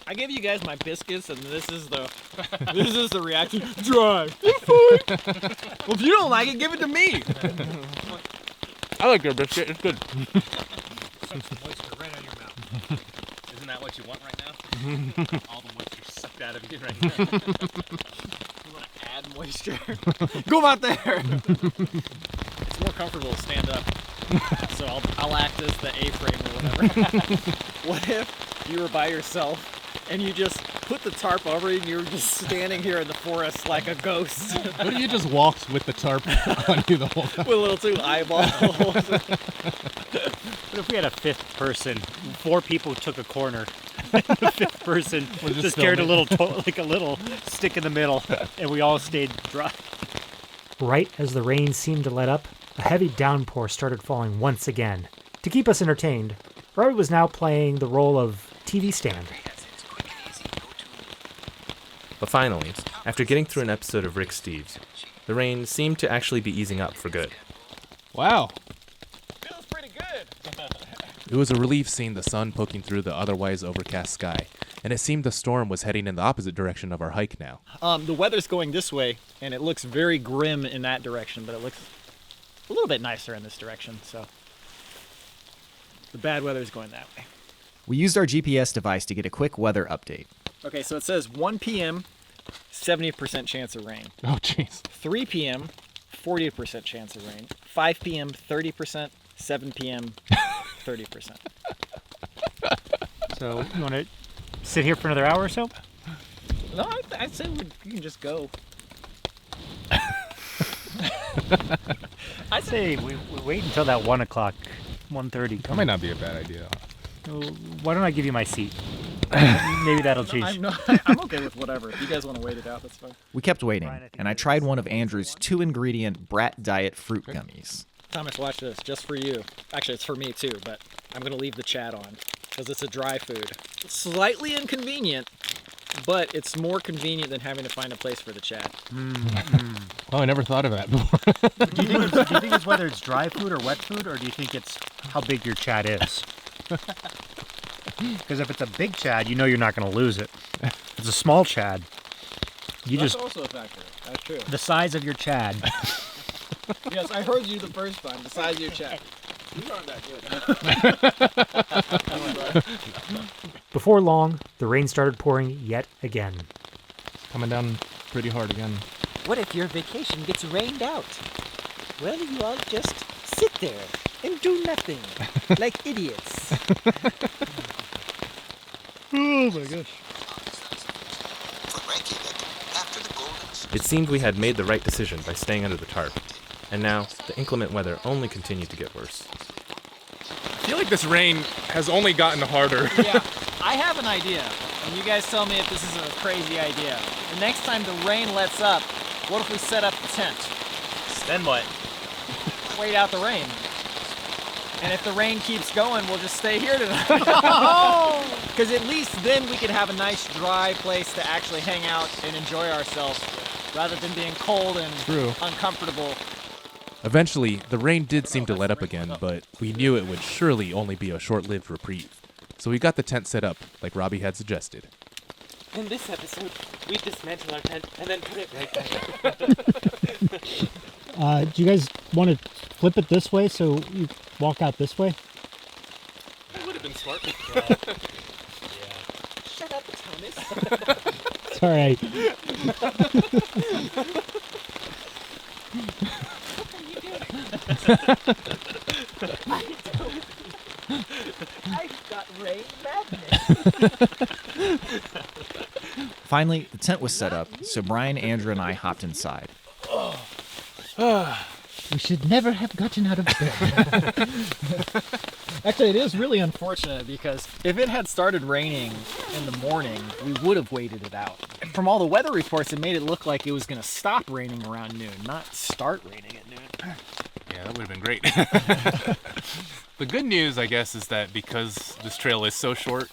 I gave you guys my biscuits, and this is the reaction. Dry. Well, if you don't like it, give it to me. I like your biscuit. It's good. Some moisture right on your mouth. Isn't that what you want right now? All the moisture sucked out of you right now. You want to add moisture? Go out there. It's more comfortable to stand up, so I'll act as the A-frame or whatever. What if you were by yourself and you just put the tarp over you and you were just standing here in the forest like a ghost? What if you just walked with the tarp on you the whole time? With little two eyeballs. What if we had a fifth person? 4 people took a corner. The fifth person Was just carried a little, like a little stick in the middle, and we all stayed dry. Right as the rain seemed to let up, a heavy downpour started falling once again. To keep us entertained, Robby was now playing the role of TV stand. But finally, after getting through an episode of Rick Steves, the rain seemed to actually be easing up for good. Wow. Feels pretty good. It was a relief seeing the sun poking through the otherwise overcast sky, and it seemed the storm was heading in the opposite direction of our hike now. The weather's going this way, and it looks very grim in that direction, but it looks a little bit nicer in this direction, so the bad weather's going that way. We used our GPS device to get a quick weather update. Okay, so it says 1 p.m., 70% chance of rain. Oh, jeez. 3 p.m., 40% chance of rain. 5 p.m., 30%. 7 p.m., 30%. So, you want to sit here for another hour or so? No, I'd say you can just go. I'd say we wait until that 1 o'clock, 1:30. That might not be a bad idea. Why don't I give you my seat? Maybe that'll change. I'm okay with whatever. If you guys want to wait it out, that's fine. We kept waiting, and I tried one of Andrew's 2-ingredient Brat Diet fruit gummies. Thomas, watch this, just for you. Actually, it's for me too, but I'm going to leave the chat on, because it's a dry food. It's slightly inconvenient, but it's more convenient than having to find a place for the chat. Oh, I never thought of that before. Do you think it's whether it's dry food or wet food, or do you think it's how big your chat is? Because if it's a big chad, you know you're not going to lose it. If it's a small chad, That's also a factor. That's true. the size of your chad. Yes, I heard you the first time. The size of your chat. You aren't that good. Before long, the rain started pouring yet again. Coming down pretty hard again. What if your vacation gets rained out? Well, you all just sit there and do nothing, like idiots. Oh my gosh. It seemed we had made the right decision by staying under the tarp, and now the inclement weather only continued to get worse. I feel like this rain has only gotten harder. Yeah, I have an idea, and you guys tell me if this is a crazy idea. The next time the rain lets up, what if we set up the tent? Then what? Wait out the rain. And if the rain keeps going, we'll just stay here tonight. Because at least then we can have a nice dry place to actually hang out and enjoy ourselves, rather than being cold and uncomfortable. Eventually, the rain did seem to let up again, but we knew it would surely only be a short-lived reprieve. So we got the tent set up, like Robby had suggested. In this episode, we dismantle our tent and then put it right back. Do you guys want to flip it this way so you walk out this way? That would have been smart. Shut up, Thomas. It's all right. I've got rain madness. Finally, the tent was set up, so Bryan, Andrew, and I hopped inside. We should never have gotten out of bed. Actually, it is really unfortunate because if it had started raining in the morning, we would have waited it out. From all the weather reports, it made it look like it was going to stop raining around noon, not start raining at noon. Yeah, that would have been great. The good news, I guess, is that because this trail is so short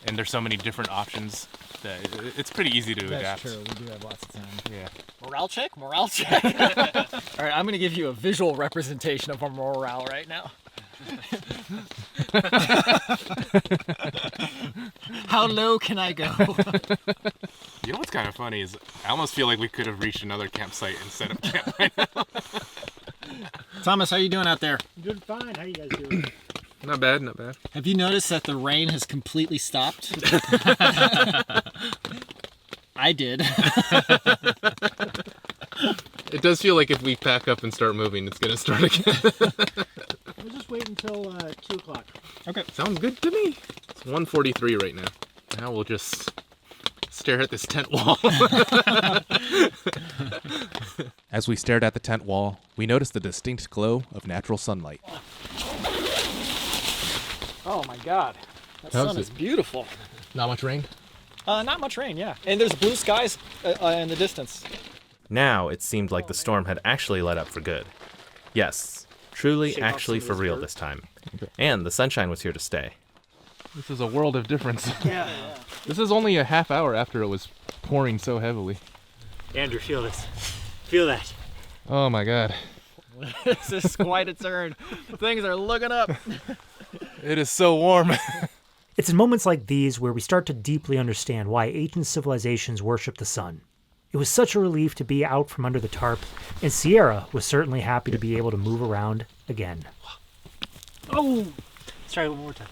and there's so many different options, that it's pretty easy to adapt. That's true. We do have lots of time. Yeah. Morale check? Morale check. All right, I'm going to give you a visual representation of our morale right now. How low can I go? You know what's kind of funny is I almost feel like we could have reached another campsite and set up camp right now. Thomas, how are you doing out there? I'm doing fine. How you guys doing? Not bad, not bad. Have you noticed that the rain has completely stopped? I did. It does feel like if we pack up and start moving, it's going to start again. We'll just wait until 2 o'clock. Okay. Sounds good to me. It's 1:43 right now. Now we'll just stare at this tent wall. As we stared at the tent wall, we noticed the distinct glow of natural sunlight. Oh my God. That sun is beautiful. Not much rain? Not much rain, yeah. And there's blue skies in the distance. Now it seemed like the storm had actually let up for good. Yes, truly, actually for real this time. And the sunshine was here to stay. This is a world of difference. Yeah. This is only a half hour after it was pouring so heavily. Andrew, feel this. Feel that. Oh my God. This is quite a turn. Things are looking up. It is so warm. It's in moments like these where we start to deeply understand why ancient civilizations worship the sun. It was such a relief to be out from under the tarp, and Sierra was certainly happy to be able to move around again. Oh! Let's try it one more time.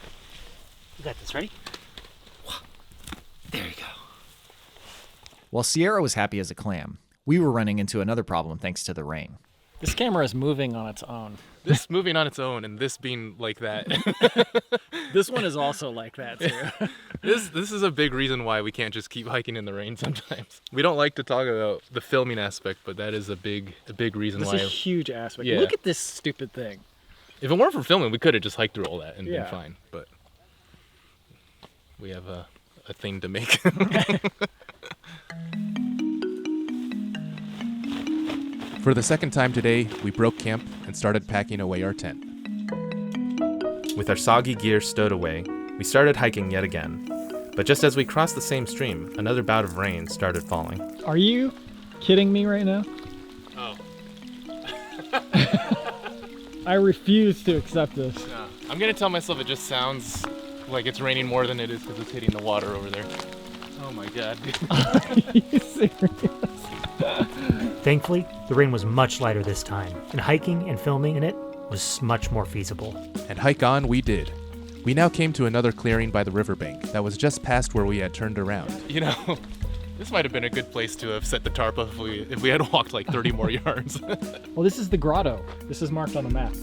You got this, ready? There you go. While Sierra was happy as a clam, we were running into another problem thanks to the rain. This camera is moving on its own. This moving on its own and this being like that. This one is also like that too. This is a big reason why we can't just keep hiking in the rain sometimes. We don't like to talk about the filming aspect, but that is a big reason why. That's a huge aspect. Yeah. Look at this stupid thing. If it weren't for filming, we could have just hiked through all that and Yeah. been fine. But we have a thing to make. For the second time today, we broke camp and started packing away our tent. With our soggy gear stowed away, we started hiking yet again. But just as we crossed the same stream, another bout of rain started falling. Are you kidding me right now? Oh. I refuse to accept this. No. I'm going to tell myself it just sounds like it's raining more than it is because it's hitting the water over there. Oh my God. Are you serious? Thankfully, the rain was much lighter this time, and hiking and filming in it was much more feasible. And hike on we did. We now came to another clearing by the riverbank that was just past where we had turned around. You know, this might have been a good place to have set the tarp up if we had walked like 30 more yards. Well, this is the grotto. This is marked on the map.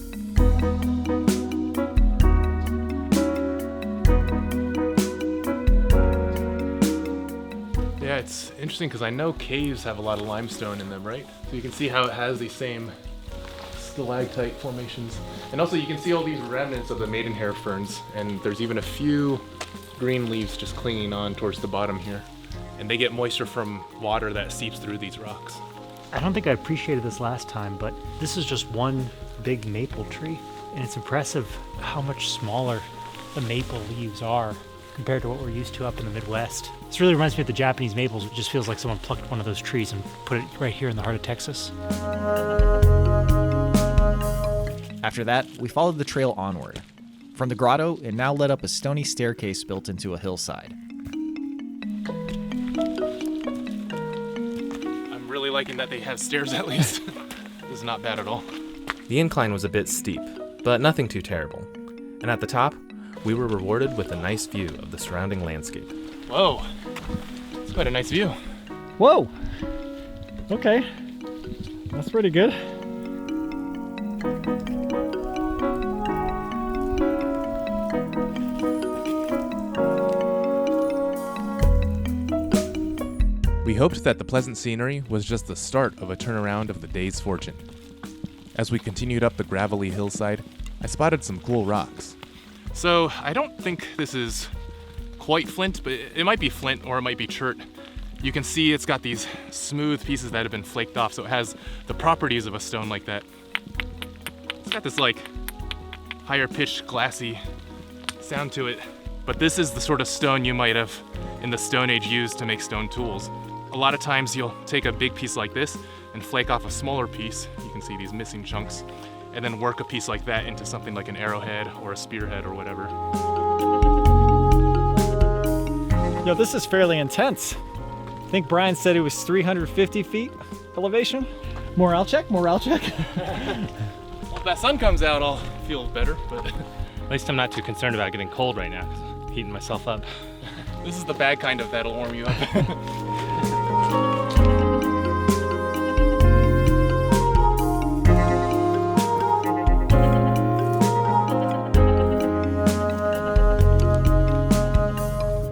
Yeah, it's interesting because I know caves have a lot of limestone in them, right? So you can see how it has these same stalactite formations. And also you can see all these remnants of the maidenhair ferns, and there's even a few green leaves just clinging on towards the bottom here. And they get moisture from water that seeps through these rocks. I don't think I appreciated this last time, but this is just one big maple tree, and it's impressive how much smaller the maple leaves are compared to what we're used to up in the Midwest. This really reminds me of the Japanese maples. It just feels like someone plucked one of those trees and put it right here in the heart of Texas. After that, we followed the trail onward. From the grotto, it now led up a stony staircase built into a hillside. I'm really liking that they have stairs at least. This is not bad at all. The incline was a bit steep, but nothing too terrible. And at the top, we were rewarded with a nice view of the surrounding landscape. Whoa, it's quite a nice view. Whoa! Okay. That's pretty good. We hoped that the pleasant scenery was just the start of a turnaround of the day's fortune. As we continued up the gravelly hillside, I spotted some cool rocks. So I don't think this is quite flint, but it might be flint or it might be chert. You can see it's got these smooth pieces that have been flaked off, so it has the properties of a stone like that. It's got this like higher pitched glassy sound to it, but this is the sort of stone you might have in the Stone Age used to make stone tools. A lot of times you'll take a big piece like this and flake off a smaller piece. You can see these missing chunks, and then work a piece like that into something like an arrowhead or a spearhead or whatever. Yo, this is fairly intense. I think Bryan said it was 350 feet elevation. Morale check, morale check. Well, if that sun comes out, I'll feel better, but At least I'm not too concerned about getting cold right now, 'cause I'm heating myself up. this is the bad kind of that'll warm you up.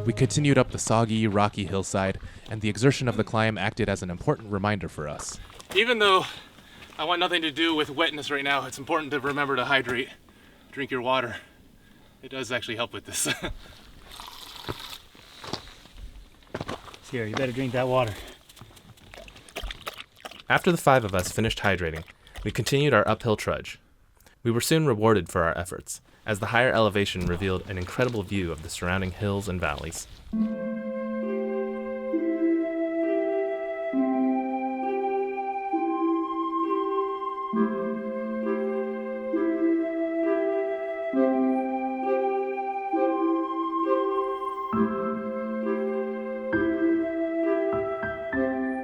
We continued up the soggy, rocky hillside, and the exertion of the climb acted as an important reminder for us. Even though I want nothing to do with wetness right now, it's important to remember to hydrate. Drink your water. It does actually help with this. Sierra, you better drink that water. After the 5 of us finished hydrating, we continued our uphill trudge. We were soon rewarded for our efforts, as the higher elevation revealed an incredible view of the surrounding hills and valleys.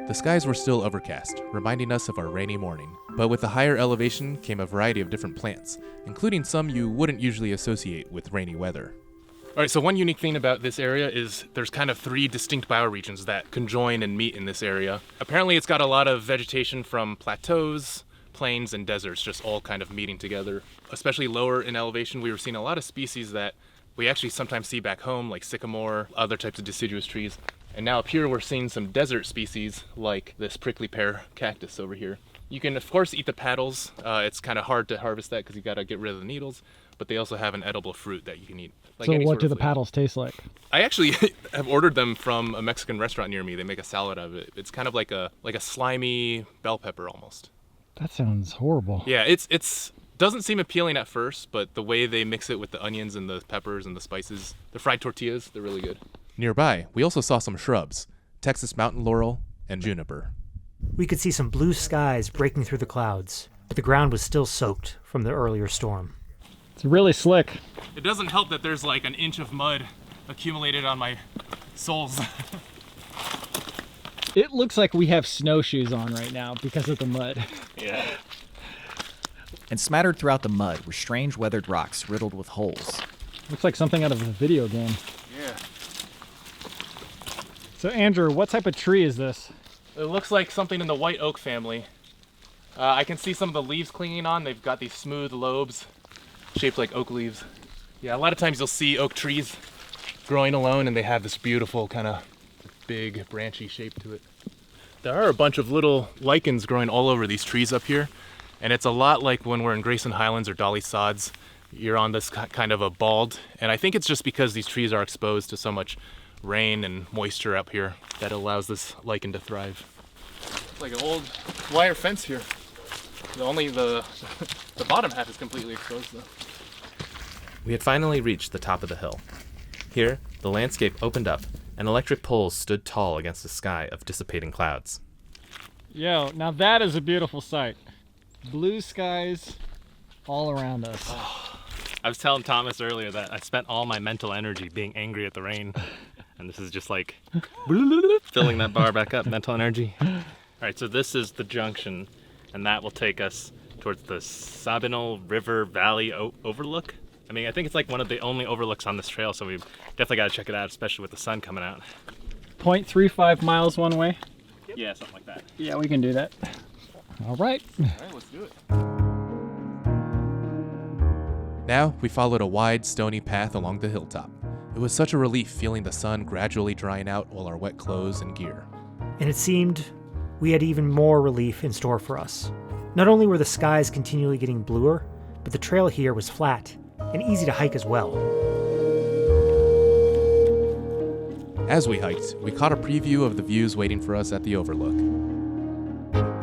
The skies were still overcast, reminding us of our rainy morning. But with the higher elevation came a variety of different plants, including some you wouldn't usually associate with rainy weather. All right, so one unique thing about this area is there's kind of 3 distinct bioregions that conjoin and meet in this area. Apparently it's got a lot of vegetation from plateaus, plains, and deserts just all kind of meeting together. Especially lower in elevation, we were seeing a lot of species that we actually sometimes see back home, like sycamore, other types of deciduous trees. And now up here we're seeing some desert species like this prickly pear cactus over here. You can of course eat the petals. It's kind of hard to harvest that because you gotta get rid of the needles, but they also have an edible fruit that you can eat. Like So what do the paddles taste like? I actually have ordered them from a Mexican restaurant near me. They make a salad out of it. It's kind of like a slimy bell pepper almost. That sounds horrible. Yeah, it's doesn't seem appealing at first, but the way they mix it with the onions and the peppers and the spices, the fried tortillas, they're really good. Nearby, we also saw some shrubs, Texas mountain laurel and juniper. We could see some blue skies breaking through the clouds, but the ground was still soaked from the earlier storm. It's really slick. It doesn't help that there's like an inch of mud accumulated on my soles. It looks like we have snowshoes on right now because of the mud. Yeah. And smattered throughout the mud were strange weathered rocks riddled with holes. Looks like something out of a video game. Yeah. So Andrew, what type of tree is this? It looks like something in the white oak family. I can see some of the leaves clinging on. They've got these smooth lobes shaped like oak leaves. Yeah, a lot of times you'll see oak trees growing alone and they have this beautiful kind of big branchy shape to it. There are a bunch of little lichens growing all over these trees up here, and it's a lot like when we're in Grayson Highlands or Dolly Sods. You're on this kind of a bald, and I think it's just because these trees are exposed to so much rain and moisture up here that allows this lichen to thrive. It's like an old wire fence here. Only the bottom half is completely exposed though. We had finally reached the top of the hill. Here, the landscape opened up, and electric poles stood tall against a sky of dissipating clouds. Yo, now that is a beautiful sight. Blue skies all around us. I was telling Thomas earlier that I spent all my mental energy being angry at the rain, and this is just like filling that bar back up, mental energy. All right, so this is the junction, and that will take us towards the Sabinal River Valley overlook. I mean, I think it's like one of the only overlooks on this trail, so we definitely got to check it out, especially with the sun coming out. 0.35 miles one way? Yeah, something like that. Yeah, we can do that. All right. All right, let's do it. Now, we followed a wide, stony path along the hilltop. It was such a relief feeling the sun gradually drying out all our wet clothes and gear. And it seemed we had even more relief in store for us. Not only were the skies continually getting bluer, but the trail here was flat and easy to hike as well. As we hiked, we caught a preview of the views waiting for us at the overlook.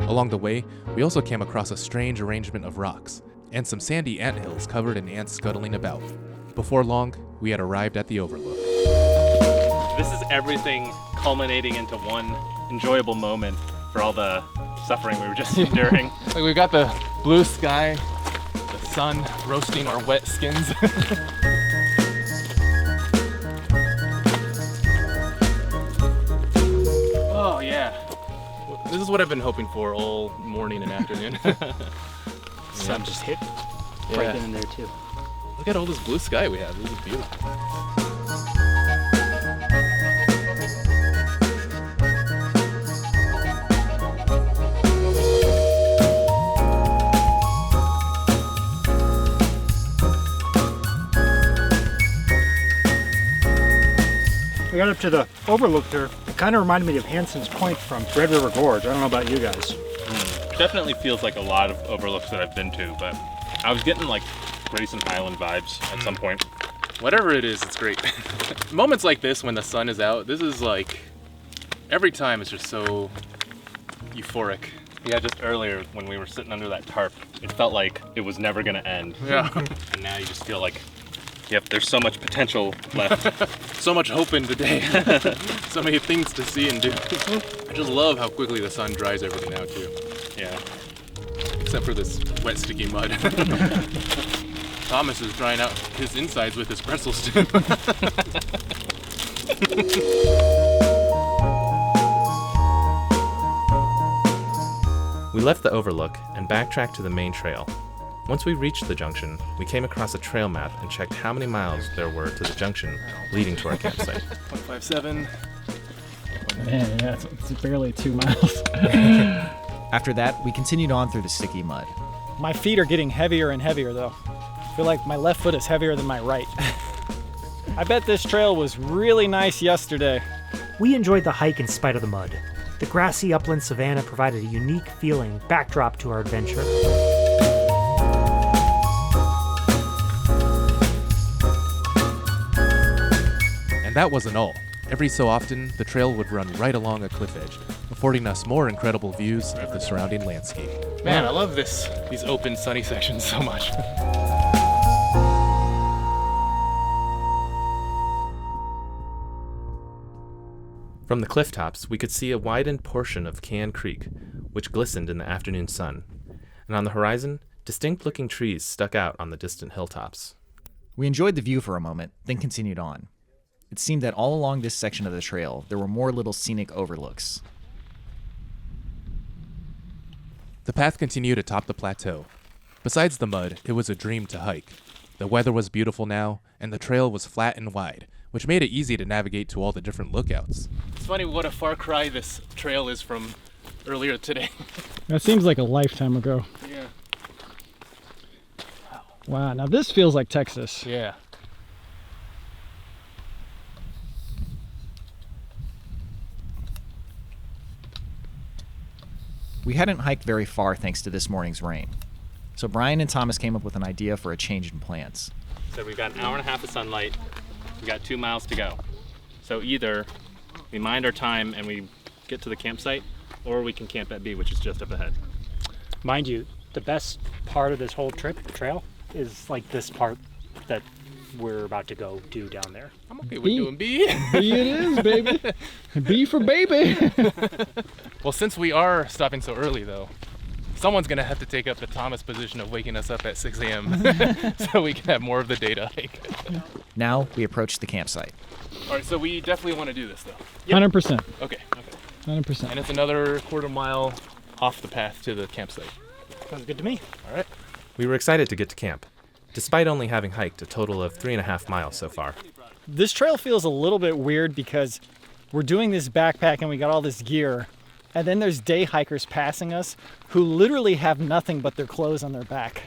Along the way, we also came across a strange arrangement of rocks and some sandy anthills covered in ants scuttling about. Before long, we had arrived at the overlook. This is everything culminating into one enjoyable moment for all the suffering we were just enduring. Like we've got the blue sky, the sun roasting our wet skins. Oh yeah. This is what I've been hoping for all morning and afternoon. Sun just hit Yeah. right in there too. Look at all this blue sky we have. This is beautiful. We got up to the overlook there. It kind of reminded me of Hanson's Point from Red River Gorge. I don't know about you guys. Definitely feels like a lot of overlooks that I've been to, but I was getting like Grayson Highland vibes at some point. Whatever it is, it's great. Moments like this when the sun is out, this is like, every time it's just so euphoric. Yeah, just earlier when we were sitting under that tarp, it felt like it was never gonna end. Yeah. And now you just feel like, yep, there's so much potential left. So much hope in the day. So many things to see and do. I just love how quickly the sun dries everything out too. Yeah. Except for this wet, sticky mud. Thomas is drying out his insides with his pretzels too. We left the overlook and backtracked to the main trail. Once we reached the junction, we came across a trail map and checked how many miles there were to the junction leading to our campsite. 0.57. Man, yeah, it's barely 2 miles. After that, we continued on through the sticky mud. My feet are getting heavier and heavier though. I feel like my left foot is heavier than my right. I bet this trail was really nice yesterday. We enjoyed the hike in spite of the mud. The grassy upland savanna provided a unique feeling backdrop to our adventure. And that wasn't all. Every so often, the trail would run right along a cliff edge, affording us more incredible views of the surrounding landscape. Man, I love these open, sunny sections so much. From the cliff tops, we could see a widened portion of Can Creek, which glistened in the afternoon sun. And on the horizon, distinct-looking trees stuck out on the distant hilltops. We enjoyed the view for a moment, then continued on. It seemed that all along this section of the trail, there were more little scenic overlooks. The path continued atop the plateau. Besides the mud, it was a dream to hike. The weather was beautiful now, and the trail was flat and wide, which made it easy to navigate to all the different lookouts. It's funny what a far cry this trail is from earlier today. That seems like a lifetime ago. Yeah. Wow, now this feels like Texas. Yeah. We hadn't hiked very far thanks to this morning's rain. So Bryan and Thomas came up with an idea for a change in plans. So we've got an hour and a half of sunlight. We've got 2 miles to go. So either we mind our time and we get to the campsite, or we can camp at B, which is just up ahead. Mind you, the best part of this whole trail, is like this part that we're about to go do down there. I'm okay with doing B. B it is, baby. B for baby. Well, since we are stopping so early, though, someone's going to have to take up the Thomas position of waking us up at 6 a.m. so we can have more of the day to hike. Now we approached the campsite. All right, so we definitely want to do this, though. 100%. Okay. 100%. And it's another quarter mile off the path to the campsite. Sounds good to me. All right. We were excited to get to camp, despite only having hiked a total of 3.5 miles so far. This trail feels a little bit weird because we're doing this backpack and we got all this gear, and then there's day hikers passing us who literally have nothing but their clothes on their back.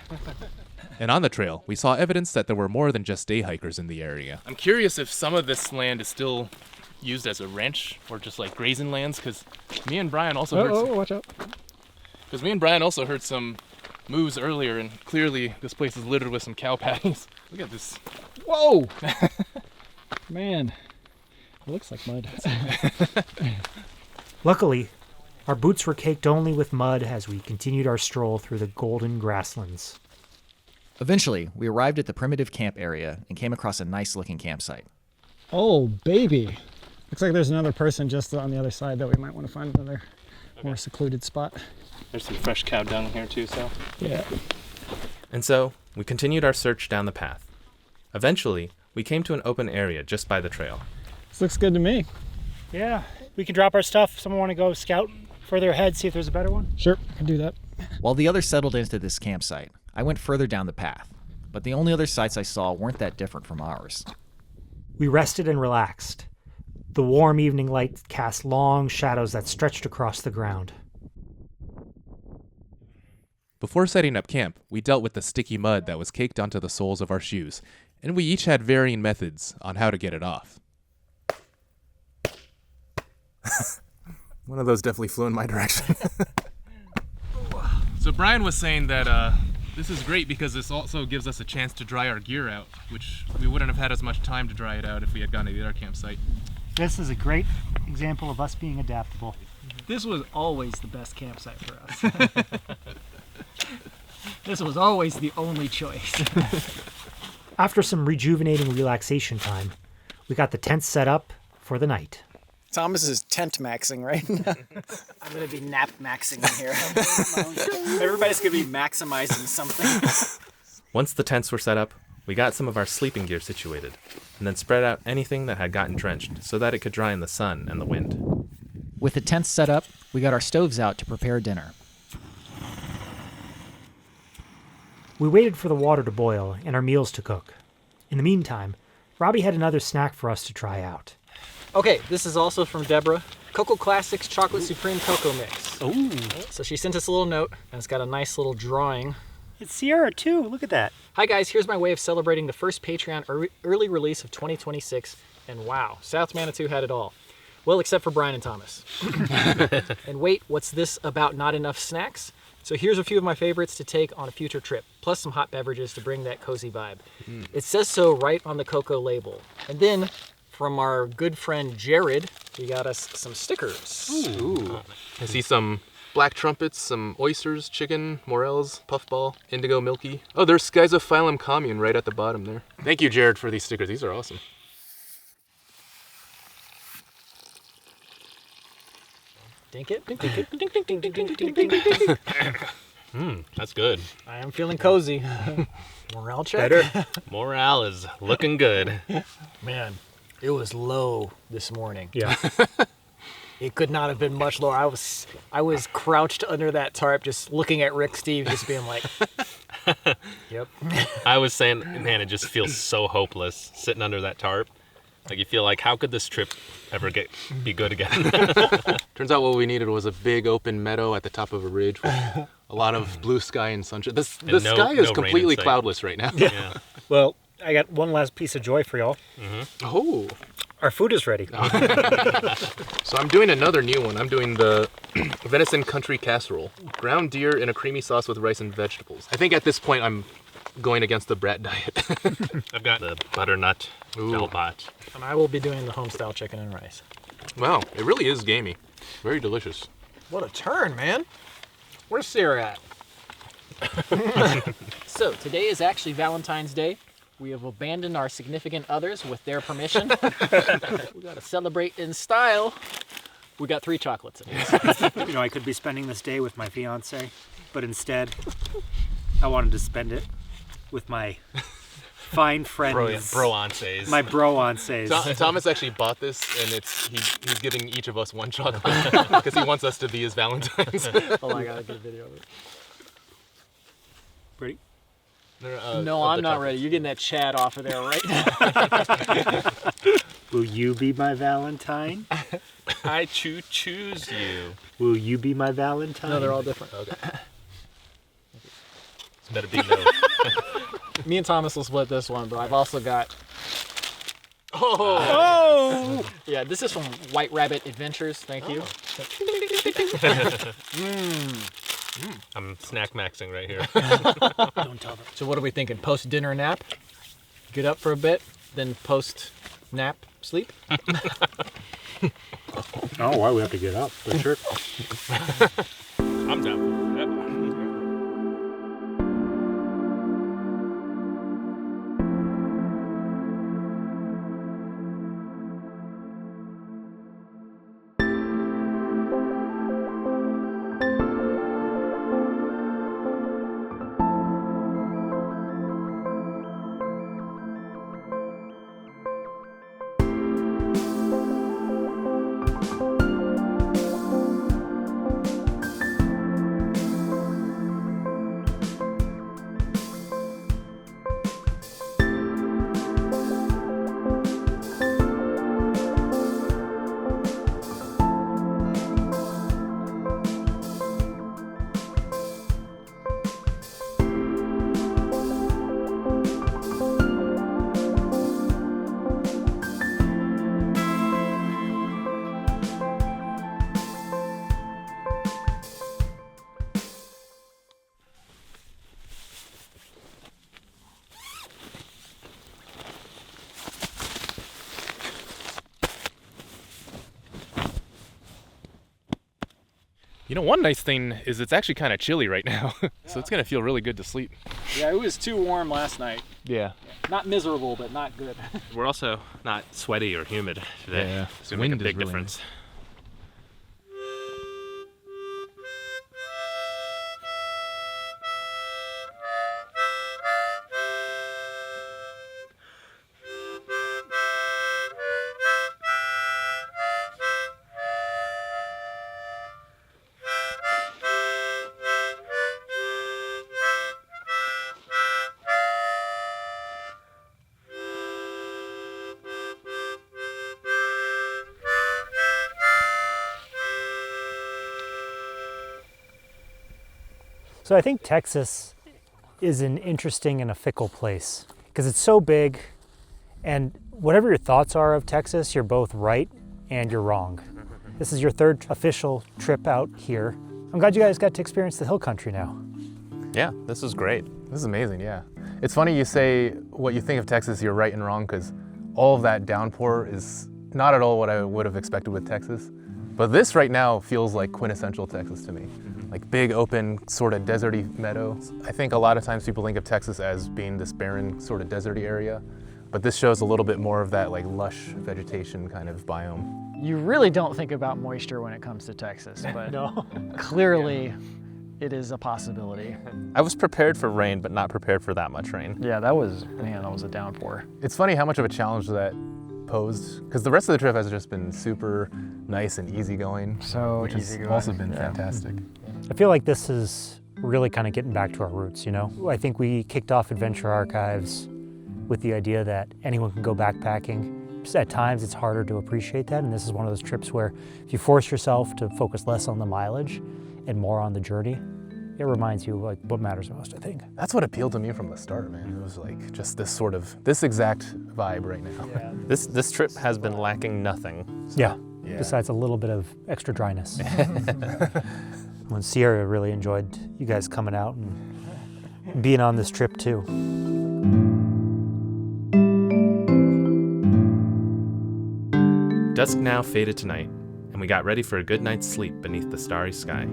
And on the trail, we saw evidence that there were more than just day hikers in the area. I'm curious if some of this land is still used as a ranch or just like grazing lands, because me and Bryan also heard watch out. Because me and Bryan also heard some moves earlier, and clearly this place is littered with some cow patties. Look at this. Whoa! Man, it looks like mud. Luckily, our boots were caked only with mud as we continued our stroll through the golden grasslands. Eventually, we arrived at the primitive camp area and came across a nice-looking campsite. Oh, baby. Looks like there's another person just on the other side that we might want to find another more secluded spot. There's some fresh cow dung here too, so. Yeah. And so, we continued our search down the path. Eventually, we came to an open area just by the trail. This looks good to me. Yeah, we can drop our stuff. Someone want to go scout further ahead, see if there's a better one? Sure, I can do that. While the others settled into this campsite, I went further down the path, but the only other sites I saw weren't that different from ours. We rested and relaxed. The warm evening light cast long shadows that stretched across the ground. Before setting up camp, we dealt with the sticky mud that was caked onto the soles of our shoes, and we each had varying methods on how to get it off. One of those definitely flew in my direction. So Bryan was saying that this is great because this also gives us a chance to dry our gear out, which we wouldn't have had as much time to dry it out if we had gone to the other campsite. This is a great example of us being adaptable. This was always the best campsite for us. This was always the only choice. After some rejuvenating relaxation time, we got the tent set up for the night. Thomas is tent maxing right now. I'm going to be nap maxing in here. Everybody's going to be maximizing something. Once the tents were set up, we got some of our sleeping gear situated, and then spread out anything that had gotten drenched so that it could dry in the sun and the wind. With the tents set up, we got our stoves out to prepare dinner. We waited for the water to boil and our meals to cook. In the meantime, Robby had another snack for us to try out. Okay, this is also from Deborah. Cocoa Classics Chocolate Supreme Cocoa Mix. Ooh. So she sent us a little note, and it's got a nice little drawing. It's Sierra too, look at that. Hi guys, here's my way of celebrating the first Patreon early release of 2026, and wow, South Manitou had it all. Well, except for Bryan and Thomas. And wait, what's this about not enough snacks? So here's a few of my favorites to take on a future trip, plus some hot beverages to bring that cozy vibe. It says so right on the cocoa label. And then, from our good friend Jared, we got us some stickers. Ooh. I see some black trumpets, some oysters, chicken, morels, puffball, indigo milky. Oh, there's Schizophilum commune right at the bottom there. Thank you, Jared, for these stickers. These are awesome. Dink it, dink it, dink, dink, dink, dink, dink, dink, dink, dink. That's good. I am feeling cozy. Morale check. Better. Morale is looking good. Man, it was low this morning. Yeah. It could not have been much lower. I was crouched under that tarp, just looking at Rick Steve, just being like, "Yep." I was saying, man, it just feels so hopeless sitting under that tarp. Like you feel like, how could this trip ever be good again? Turns out what we needed was a big open meadow at the top of a ridge with a lot of blue sky and sunshine. The sky is completely cloudless right now. Yeah. Well, I got one last piece of joy for y'all. Mm-hmm. Oh. Our food is ready. So I'm doing another new one. I'm doing the venison country casserole. Ground deer in a creamy sauce with rice and vegetables. I think at this point I'm going against the brat diet. I've got the butternut velvet. And I will be doing the home-style chicken and rice. Wow, it really is gamey. Very delicious. What a turn, man. Where's Sarah at? So, today is actually Valentine's Day. We have abandoned our significant others with their permission. We gotta celebrate in style. We got 3 chocolates in here. You know, I could be spending this day with my fiance, but instead, I wanted to spend it with my fine friends. Bro-ances. My bro-ances. Thomas actually bought this, and he's giving each of us 1 chocolate because he wants us to be his Valentines. Oh, I gotta get a video of it. Ready? No, I'm not ready. You're getting that Chad off of there right now. Will you be my Valentine? I choose you. Will you be my Valentine? No, they're all different. Okay. It's better be no. Me and Thomas will split this one, but I've also got Oh! Yeah, this is from White Rabbit Adventures. Thank you. I'm snack maxing right here. Don't tell them. So what are we thinking? Post-dinner nap? Get up for a bit, then post-nap sleep? Oh, why we have to get up? For sure. I'm down. You know, one nice thing is it's actually kind of chilly right now, so it's going to feel really good to sleep. Yeah, it was too warm last night. Yeah. Not miserable, but not good. We're also not sweaty or humid today. Yeah, It's going to make a wind is big really difference. So I think Texas is an interesting and a fickle place because it's so big, and whatever your thoughts are of Texas, you're both right and you're wrong. This is your third official trip out here. I'm glad you guys got to experience the hill country now. Yeah, this is great. This is amazing, yeah. It's funny you say what you think of Texas, you're right and wrong, because all of that downpour is not at all what I would have expected with Texas. But this right now feels like quintessential Texas to me. Like big, open, sort of deserty meadow. I think a lot of times people think of Texas as being this barren, sort of deserty area, but this shows a little bit more of that like lush vegetation kind of biome. You really don't think about moisture when it comes to Texas, but No. clearly it is a possibility. I was prepared for rain, but not prepared for that much rain. Yeah, that was a downpour. It's funny how much of a challenge that posed, because the rest of the trip has just been super nice and easygoing. So which has easygoing, also been yeah. fantastic. I feel like this is really kind of getting back to our roots, you know? I think we kicked off Adventure Archives with the idea that anyone can go backpacking. Just at times it's harder to appreciate that, and this is one of those trips where if you force yourself to focus less on the mileage and more on the journey, it reminds you like what matters most, I think. That's what appealed to me from the start, man. It was like just this exact vibe right now. Yeah. This trip has been lacking nothing. Yeah. Besides a little bit of extra dryness. When Sierra really enjoyed you guys coming out and being on this trip too. Dusk now faded to night, and we got ready for a good night's sleep beneath the starry sky.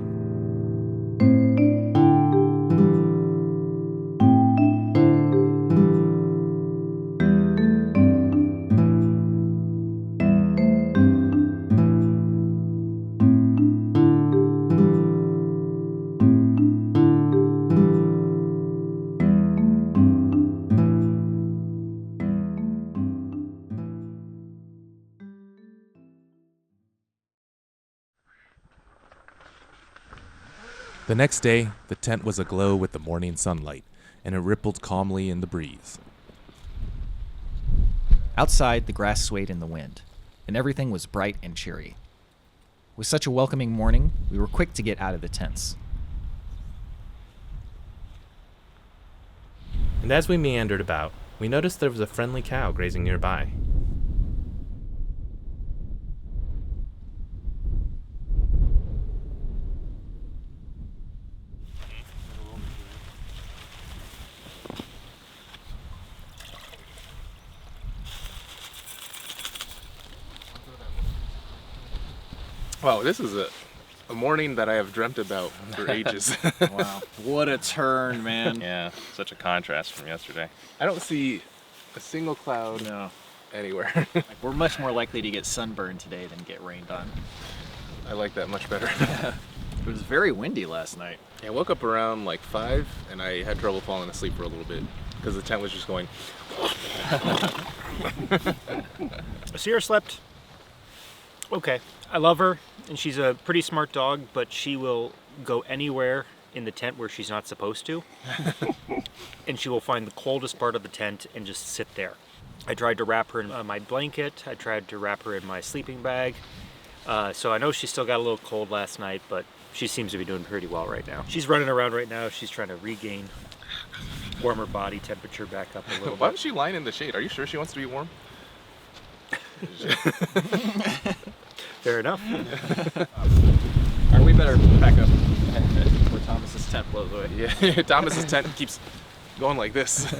The next day, the tent was aglow with the morning sunlight, and it rippled calmly in the breeze. Outside, the grass swayed in the wind, and everything was bright and cheery. With such a welcoming morning, we were quick to get out of the tents. And as we meandered about, we noticed there was a friendly cow grazing nearby. Wow, this is a morning that I have dreamt about for ages. Wow, what a turn, man. Yeah, such a contrast from yesterday. I don't see a single cloud anywhere. Like, we're much more likely to get sunburned today than get rained on. I like that much better. It was very windy last night. Yeah, I woke up around like 5 and I had trouble falling asleep for a little bit because the tent was just going. Sierra slept okay. I love her, and she's a pretty smart dog, but she will go anywhere in the tent where she's not supposed to. And she will find the coldest part of the tent and just sit there. I tried to wrap her in my blanket. I tried to wrap her in my sleeping bag. So I know she still got a little cold last night, but she seems to be doing pretty well right now. She's running around right now. She's trying to regain warmer body temperature back up a little Why bit. was she lying in the shade? Are you sure she wants to be warm? Fair enough. All right, we better pack up before Thomas's tent blows away. Yeah, Thomas's tent keeps going like this.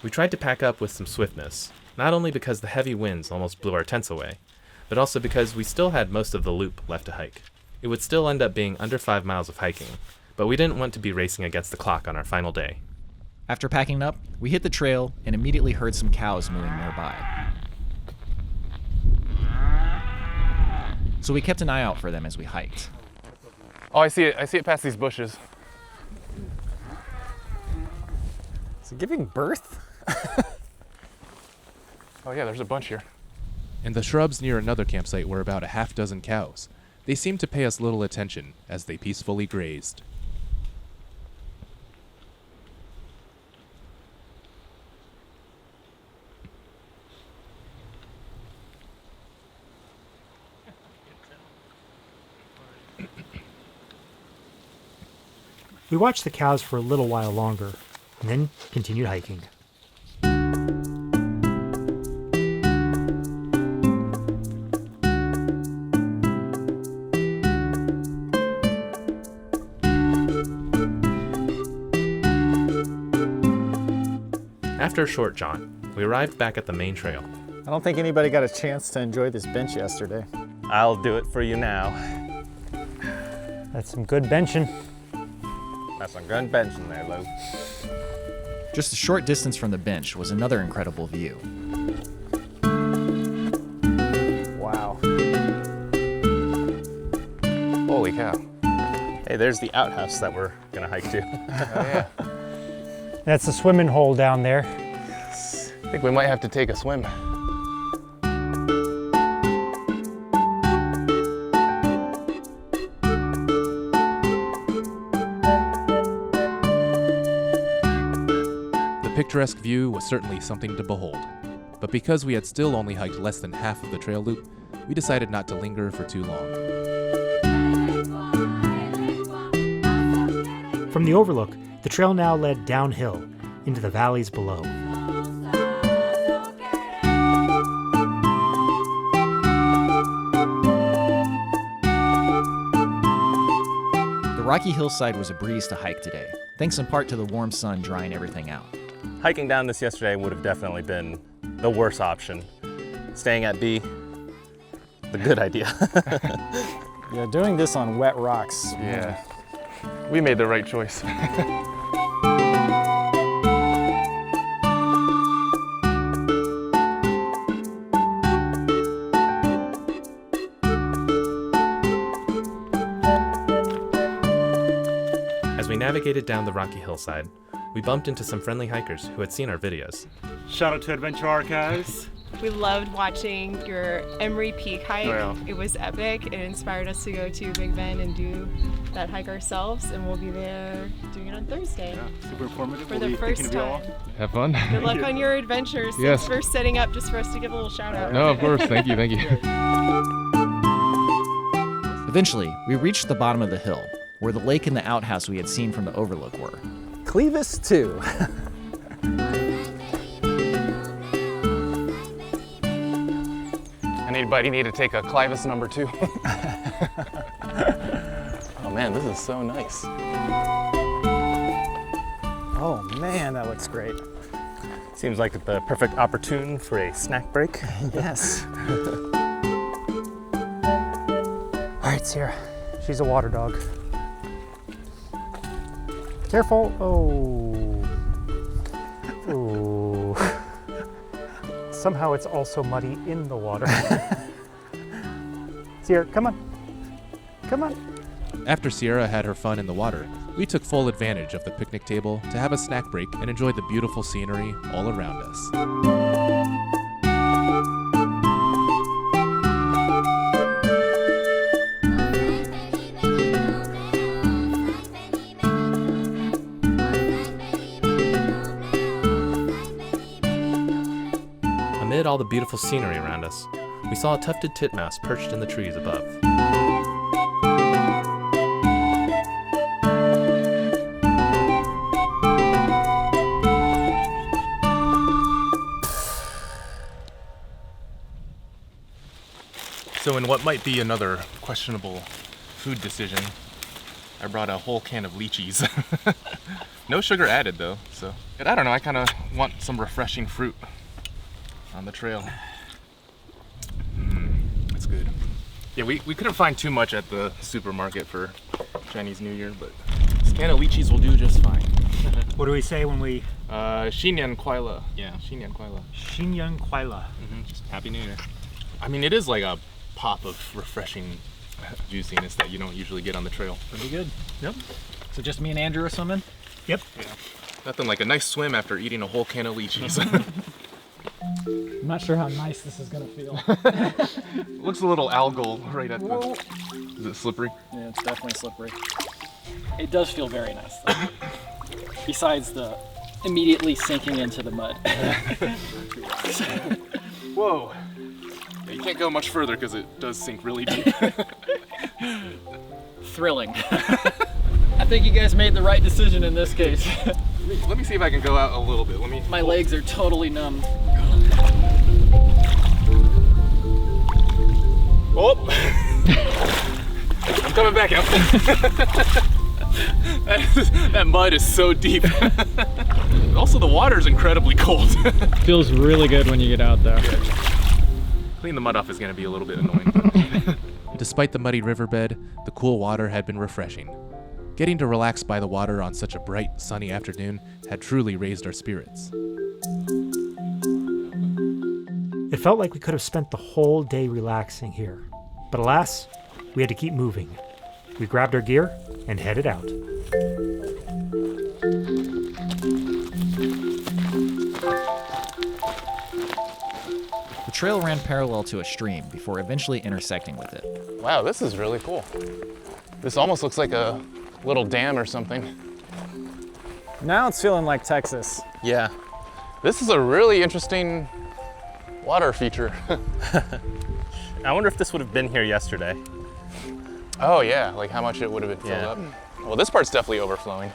We tried to pack up with some swiftness, not only because the heavy winds almost blew our tents away, but also because we still had most of the loop left to hike. It would still end up being under 5 miles of hiking, but we didn't want to be racing against the clock on our final day. After packing up, we hit the trail and immediately heard some cows mooing nearby. So we kept an eye out for them as we hiked. Oh, I see it. I see it past these bushes. Is it giving birth? Oh yeah, there's a bunch here. In the shrubs near another campsite were about a half dozen cows. They seemed to pay us little attention as they peacefully grazed. We watched the cows for a little while longer, and then continued hiking. After a short jaunt, we arrived back at the main trail. I don't think anybody got a chance to enjoy this bench yesterday. I'll do it for you now. That's some good benching. That's some good benching there, Lou. Just a short distance from the bench was another incredible view. Wow. Holy cow. Hey, there's the outhouse that we're gonna hike to. Oh yeah. That's the swimming hole down there. I think we might have to take a swim. The picturesque view was certainly something to behold, but because we had still only hiked less than half of the trail loop, we decided not to linger for too long. From the overlook, the trail now led downhill into the valleys below. The rocky hillside was a breeze to hike today, thanks in part to the warm sun drying everything out. Hiking down this yesterday would have definitely been the worst option. Staying at B, the good idea. Yeah, doing this on wet rocks. Yeah. We made the right choice. As we navigated down the rocky hillside, we bumped into some friendly hikers who had seen our videos. Shout out to Adventure Archives. We loved watching your Emery Peak hike. Oh, yeah. It was epic. It inspired us to go to Big Bend and do that hike ourselves, and we'll be there doing it on Thursday. Yeah, super informative. For the first time. Have fun. Good luck on your adventures. Yes. Thanks for setting up just for us to give a little shout out. No, of course. Thank you. Thank you. Eventually, we reached the bottom of the hill, where the lake and the outhouse we had seen from the overlook were. Clevis 2. Anybody need to take a Clivus number 2? Oh man, this is so nice. Oh man, that looks great. Seems like the perfect opportune for a snack break. Yes. All right, Sierra. She's a water dog. Careful. Oh. Ooh. Somehow it's also muddy in the water. Sierra, come on. Come on. After Sierra had her fun in the water, we took full advantage of the picnic table to have a snack break and enjoy the beautiful scenery all around us. Amid all the beautiful scenery around us, we saw a tufted titmouse perched in the trees above. So in what might be another questionable food decision, I brought a whole can of lychees. No sugar added though, so. But I don't know, I kind of want some refreshing fruit on the trail. That's good. Yeah, we couldn't find too much at the supermarket for Chinese New Year, but this can of lychees will do just fine. What do we say when we... Xinyan Kuai Le. Yeah. Xinyan Kuai Le. Xinyan Kuai Le. Just Happy New Year. I mean, it is like a pop of refreshing juiciness that you don't usually get on the trail. Pretty good. Yep. So just me and Andrew or something? Yep. Yeah. Nothing like a nice swim after eating a whole can of lychees. I'm not sure how nice this is gonna feel. Looks a little algal right at the... Is it slippery? Yeah, it's definitely slippery. It does feel very nice though. Besides the immediately sinking into the mud. Whoa. Yeah, you can't go much further because it does sink really deep. Thrilling. I think you guys made the right decision in this case. Let me see if I can go out a little bit. My legs are totally numb. Oh! I'm coming back out. That mud is so deep. Also, the water is incredibly cold. Feels really good when you get out though. Clean the mud off is going to be a little bit annoying. Despite the muddy riverbed, the cool water had been refreshing. Getting to relax by the water on such a bright, sunny afternoon had truly raised our spirits. It felt like we could have spent the whole day relaxing here. But alas, we had to keep moving. We grabbed our gear and headed out. The trail ran parallel to a stream before eventually intersecting with it. Wow, this is really cool. This almost looks like a little dam or something. Now it's feeling like Texas. Yeah. This is a really interesting water feature. I wonder if this would have been here yesterday. Oh yeah, like how much it would have been filled up. Well, this part's definitely overflowing.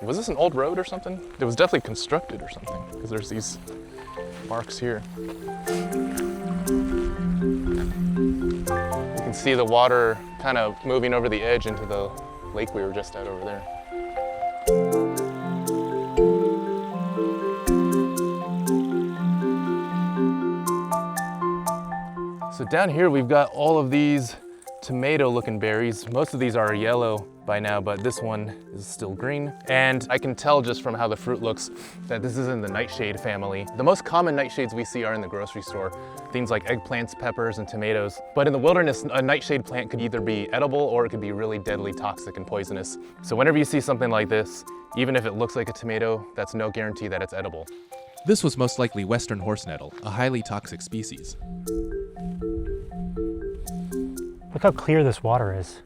Was this an old road or something? It was definitely constructed or something, because there's these marks here. You can see the water kind of moving over the edge into the lake we were just at over there. So down here we've got all of these tomato-looking berries. Most of these are yellow by now, but this one is still green. And I can tell just from how the fruit looks that this is in the nightshade family. The most common nightshades we see are in the grocery store. Things like eggplants, peppers, and tomatoes. But in the wilderness, a nightshade plant could either be edible or it could be really deadly, toxic, and poisonous. So whenever you see something like this, even if it looks like a tomato, that's no guarantee that it's edible. This was most likely western horse nettle, a highly toxic species. Look how clear this water is.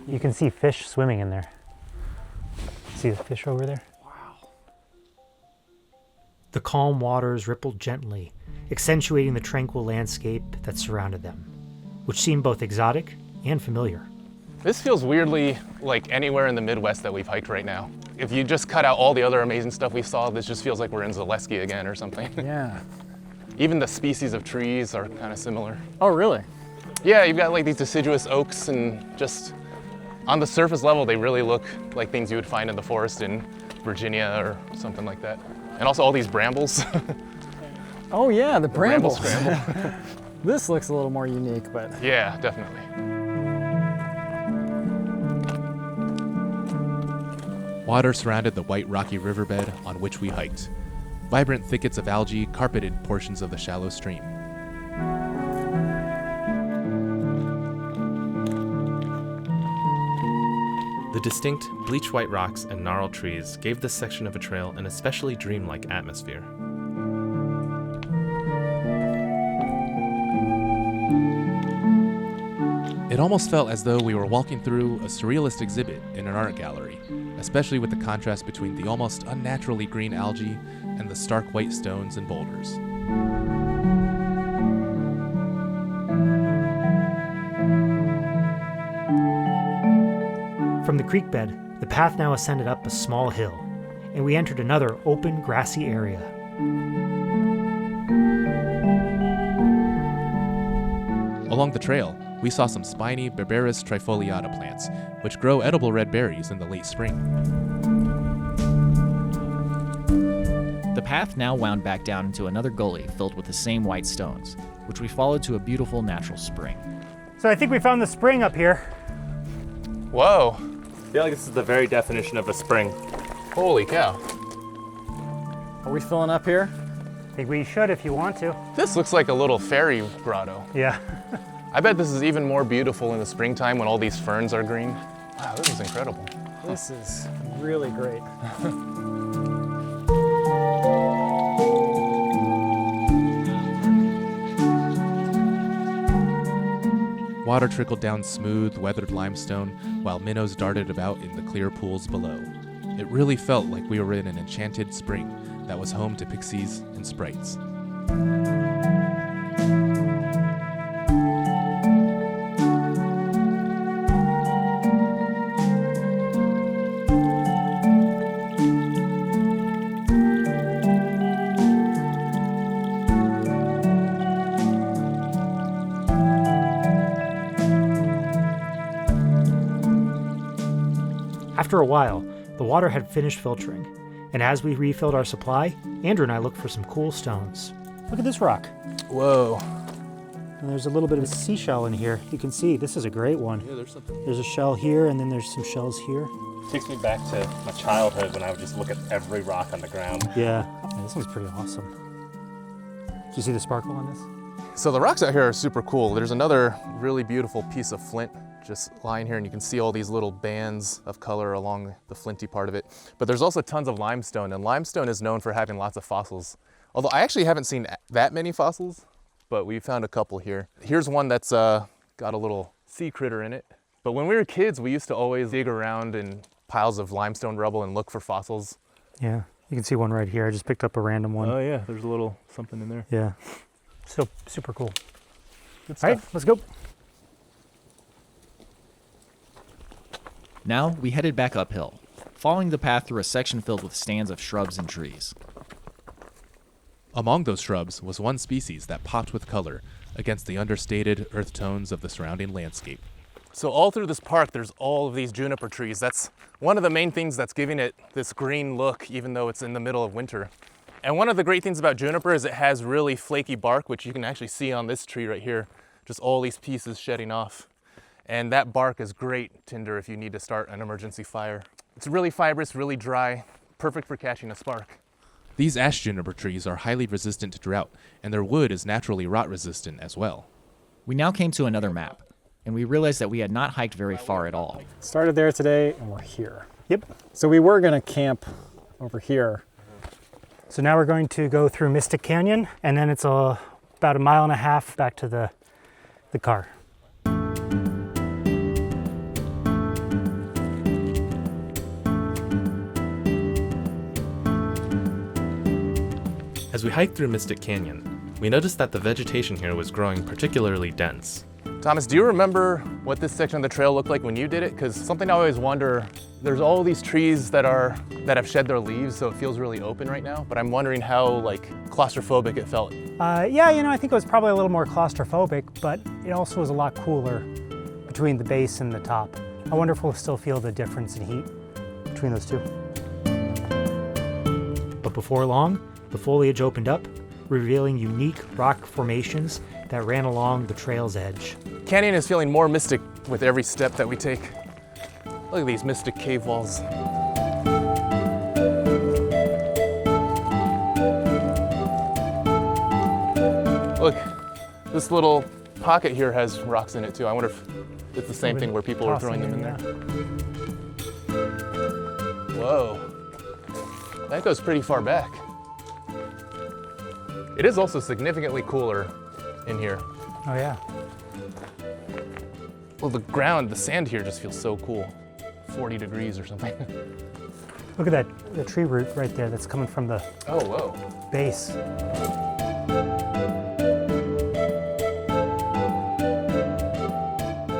You can see fish swimming in there. See the fish over there? Wow. The calm waters rippled gently, accentuating the tranquil landscape that surrounded them, which seemed both exotic and familiar. This feels weirdly like anywhere in the Midwest that we've hiked right now. If you just cut out all the other amazing stuff we saw, this just feels like we're in Zaleski again or something. Yeah. Even the species of trees are kind of similar. Oh, really? Yeah, you've got like these deciduous oaks, and just on the surface level, they really look like things you would find in the forest in Virginia or something like that. And also all these brambles. Oh yeah, the brambles. Bramble scramble. This looks a little more unique, but... Yeah, definitely. Water surrounded the white rocky riverbed on which we hiked. Vibrant thickets of algae carpeted portions of the shallow stream. The distinct, bleach-white rocks and gnarled trees gave this section of a trail an especially dreamlike atmosphere. It almost felt as though we were walking through a surrealist exhibit in an art gallery, especially with the contrast between the almost unnaturally green algae and the stark white stones and boulders. From the creek bed, the path now ascended up a small hill, and we entered another open, grassy area. Along the trail, we saw some spiny Berberis trifoliata plants, which grow edible red berries in the late spring. The path now wound back down into another gully filled with the same white stones, which we followed to a beautiful natural spring. So I think we found the spring up here. Whoa. I feel like this is the very definition of a spring. Holy cow. Are we filling up here? I think we should if you want to. This looks like a little fairy grotto. Yeah. I bet this is even more beautiful in the springtime when all these ferns are green. Wow, this is incredible. This is really great. Water trickled down smooth, weathered limestone, while minnows darted about in the clear pools below. It really felt like we were in an enchanted spring that was home to pixies and sprites. After a while, the water had finished filtering, and as we refilled our supply, Andrew and I looked for some cool stones. Look at this rock. Whoa. And there's a little bit of seashell in here. You can see, this is a great one. Yeah, there's something. There's a shell here, and then there's some shells here. Takes me back to my childhood when I would just look at every rock on the ground. Yeah, this one's pretty awesome. Do you see the sparkle on this? So the rocks out here are super cool. There's another really beautiful piece of flint just lying here, and you can see all these little bands of color along the flinty part of it. But there's also tons of limestone, and limestone is known for having lots of fossils. Although I actually haven't seen that many fossils, but we found a couple here. Here's one that's got a little sea critter in it. But when we were kids, we used to always dig around in piles of limestone rubble and look for fossils. Yeah, you can see one right here. I just picked up a random one. Oh yeah, there's a little something in there. Yeah, so super cool. Good stuff. All right, let's go. Now we headed back uphill, following the path through a section filled with stands of shrubs and trees. Among those shrubs was one species that popped with color against the understated earth tones of the surrounding landscape. So all through this park, there's all of these juniper trees. That's one of the main things that's giving it this green look, even though it's in the middle of winter. And one of the great things about juniper is it has really flaky bark, which you can actually see on this tree right here, just all these pieces shedding off. And that bark is great tinder if you need to start an emergency fire. It's really fibrous, really dry, perfect for catching a spark. These ash juniper trees are highly resistant to drought, and their wood is naturally rot resistant as well. We now came to another map, and we realized that we had not hiked very far at all. Started there today, and we're here. Yep. So we were gonna camp over here. So now we're going to go through Mystic Canyon, and then it's about 1.5 miles back to the car. As we hiked through Mystic Canyon, we noticed that the vegetation here was growing particularly dense. Thomas, do you remember what this section of the trail looked like when you did it? Because something I always wonder, there's all these trees that have shed their leaves, so it feels really open right now, but I'm wondering how claustrophobic it felt. Yeah, I think it was probably a little more claustrophobic, but it also was a lot cooler between the base and the top. I wonder if we'll still feel the difference in heat between those two. But before long, the foliage opened up, revealing unique rock formations that ran along the trail's edge. Canyon is feeling more mystic with every step that we take. Look at these mystic cave walls. Look, this little pocket here has rocks in it too. I wonder if it's the same thing where people are throwing them in there. Whoa, that goes pretty far back. It is also significantly cooler in here. Oh yeah. Well, the sand here just feels so cool. 40 degrees or something. Look at that, the tree root right there that's coming from the base.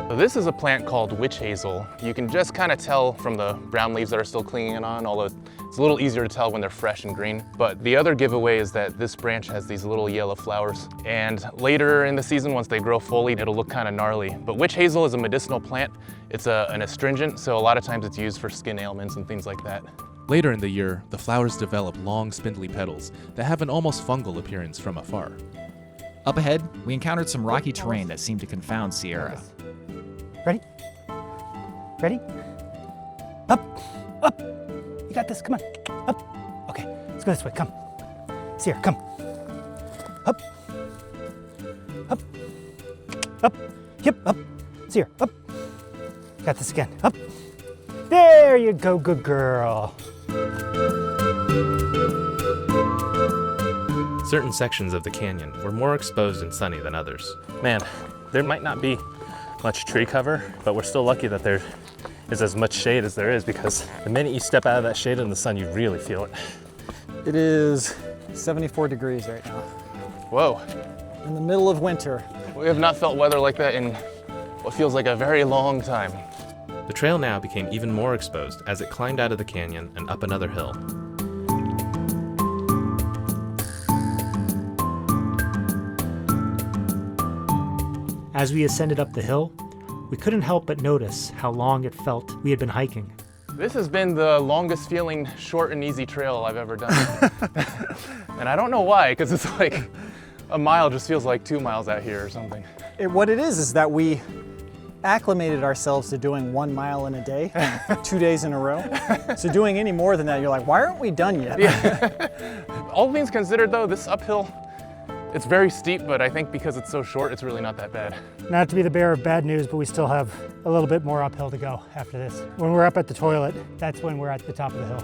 So this is a plant called witch hazel. You can just kind of tell from the brown leaves that are still clinging on, although it's a little easier to tell when they're fresh and green. But the other giveaway is that this branch has these little yellow flowers. And later in the season, once they grow fully, it'll look kind of gnarly. But witch hazel is a medicinal plant. It's an astringent, so a lot of times it's used for skin ailments and things like that. Later in the year, the flowers develop long, spindly petals that have an almost fungal appearance from afar. Up ahead, we encountered some rocky terrain that seemed to confound Sierra. Ready? Ready? Up, up. You got this, come on, up. Okay, let's go this way, come. Sierra, come. Up, up, up, yep, up. Sierra, up. Got this again, up. There you go, good girl. Certain sections of the canyon were more exposed and sunny than others. Man, there might not be much tree cover, but we're still lucky that there is as much shade as there is, because the minute you step out of that shade in the sun, you really feel it. It is 74 degrees right now. Whoa. In the middle of winter. We have not felt weather like that in what feels like a very long time. The trail now became even more exposed as it climbed out of the canyon and up another hill. As we ascended up the hill, we couldn't help but notice how long it felt we had been hiking. This has been the longest feeling short and easy trail I've ever done. And I don't know why, because it's like a mile just feels like 2 miles out here or something. What it is that we acclimated ourselves to doing 1 mile in a day, 2 days in a row. So doing any more than that, you're like, why aren't we done yet? Yeah. All things considered though, this uphill, it's very steep, but I think because it's so short, it's really not that bad. Not to be the bearer of bad news, but we still have a little bit more uphill to go after this. When we're up at the toilet, that's when we're at the top of the hill.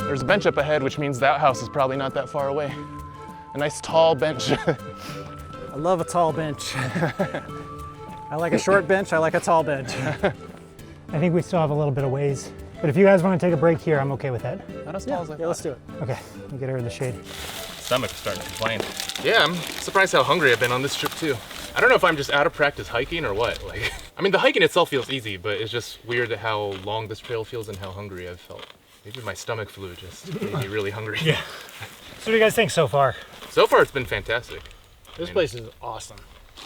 There's a bench up ahead, which means that house is probably not that far away. A nice tall bench. I love a tall bench. I like a short bench, I like a tall bench. I think we still have a little bit of ways, but if you guys want to take a break here, I'm okay with that. Not as tall as I thought. Let's do it. Okay, we'll get her in the shade. Stomach's starting to complain. Yeah, I'm surprised how hungry I've been on this trip too. I don't know if I'm just out of practice hiking or what. I mean, the hiking itself feels easy, but it's just weird how long this trail feels and how hungry I've felt. Maybe my stomach flu just made me really hungry. Yeah. So what do you guys think so far? So far, it's been fantastic. This place is awesome.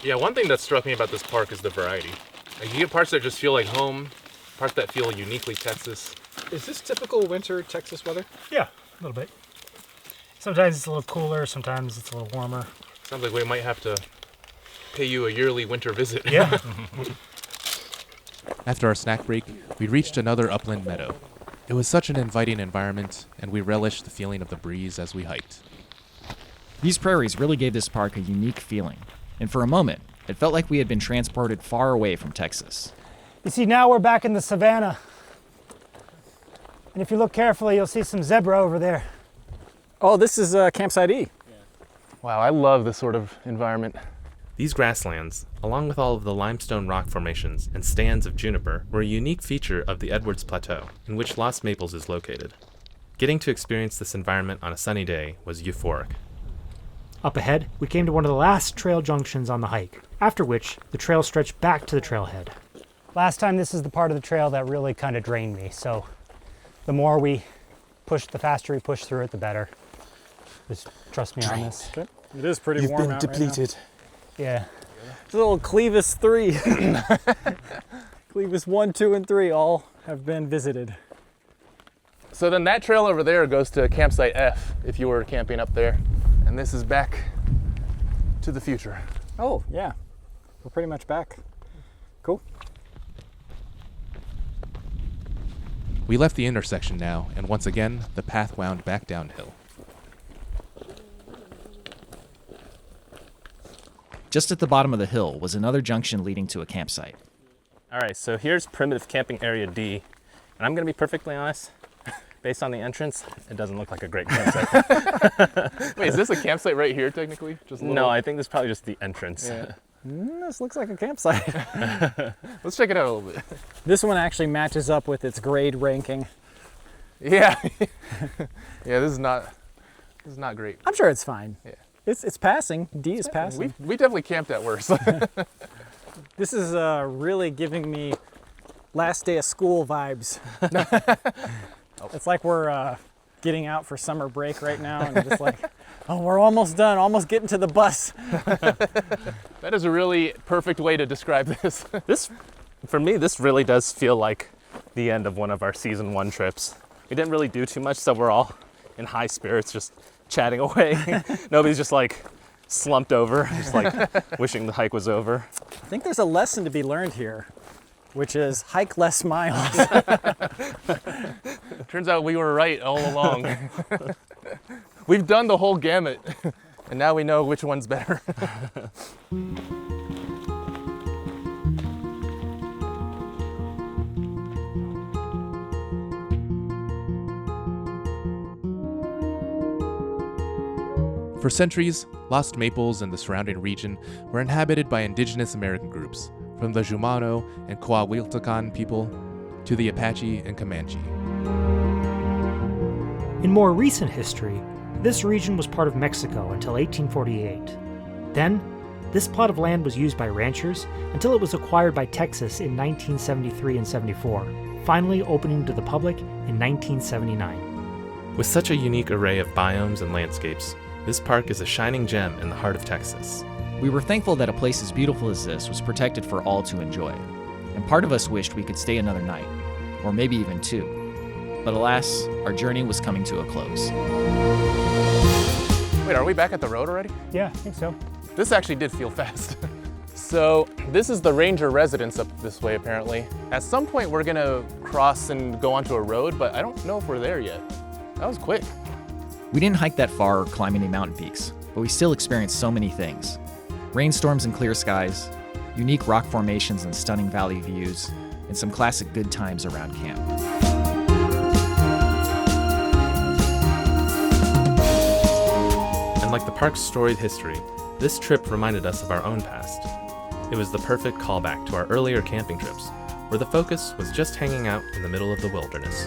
Yeah, one thing that struck me about this park is the variety. Like, you get parts that just feel like home, parts that feel uniquely Texas. Is this typical winter Texas weather? Yeah, a little bit. Sometimes it's a little cooler, sometimes it's a little warmer. Sounds like we might have to pay you a yearly winter visit. Yeah. After our snack break, we reached another upland meadow. It was such an inviting environment, and we relished the feeling of the breeze as we hiked. These prairies really gave this park a unique feeling, and for a moment, it felt like we had been transported far away from Texas. You see, now we're back in the savannah. And if you look carefully, you'll see some zebra over there. Oh, this is Campsite E. Wow, I love this sort of environment. These grasslands, along with all of the limestone rock formations and stands of juniper, were a unique feature of the Edwards Plateau, in which Lost Maples is located. Getting to experience this environment on a sunny day was euphoric. Up ahead, we came to one of the last trail junctions on the hike, after which the trail stretched back to the trailhead. Last time, this is the part of the trail that really kind of drained me, so the more we push, the faster we push through it, the better. Just trust me on this. Okay. It is pretty warm out depleted. Right now. Yeah. It's a little Clevis 3. Clevis 1, 2, and 3 all have been visited. So then that trail over there goes to Campsite F, if you were camping up there. And this is back to the future. Oh, yeah. We're pretty much back. Cool. We left the intersection now, and once again, the path wound back downhill. Just at the bottom of the hill was another junction leading to a campsite. All right, so here's primitive camping area D. And I'm gonna be perfectly honest, based on the entrance, it doesn't look like a great campsite. Wait, is this a campsite right here technically? Just a little... No, I think this is probably just the entrance. Yeah. This looks like a campsite. Let's check it out a little bit. This one actually matches up with its grade ranking. Yeah. Yeah, this is not great. I'm sure it's fine. Yeah. It's passing. D is passing. We definitely camped at worse. This is really giving me last day of school vibes. It's like we're getting out for summer break right now and just like, oh, we're almost done, almost getting to the bus. That is a really perfect way to describe this. For me, this really does feel like the end of one of our season 1 trips. We didn't really do too much, so we're all in high spirits, just chatting away. Nobody's just like slumped over, just like wishing the hike was over. I think there's a lesson to be learned here, which is hike less miles. Turns out we were right all along. We've done the whole gamut, and now we know which one's better. For centuries, Lost Maples and the surrounding region were inhabited by indigenous American groups, from the Jumano and Coahuiltecan people to the Apache and Comanche. In more recent history, this region was part of Mexico until 1848. Then, this plot of land was used by ranchers until it was acquired by Texas in 1973 and 74, finally opening to the public in 1979. With such a unique array of biomes and landscapes, this park is a shining gem in the heart of Texas. We were thankful that a place as beautiful as this was protected for all to enjoy, and part of us wished we could stay another night, or maybe even 2. But alas, our journey was coming to a close. Wait, are we back at the road already? Yeah, I think so. This actually did feel fast. So this is the ranger residence up this way apparently. At some point we're gonna cross and go onto a road, but I don't know if we're there yet. That was quick. We didn't hike that far or climb any mountain peaks, but we still experienced so many things. Rainstorms and clear skies, unique rock formations and stunning valley views, and some classic good times around camp. And like the park's storied history, this trip reminded us of our own past. It was the perfect callback to our earlier camping trips, where the focus was just hanging out in the middle of the wilderness.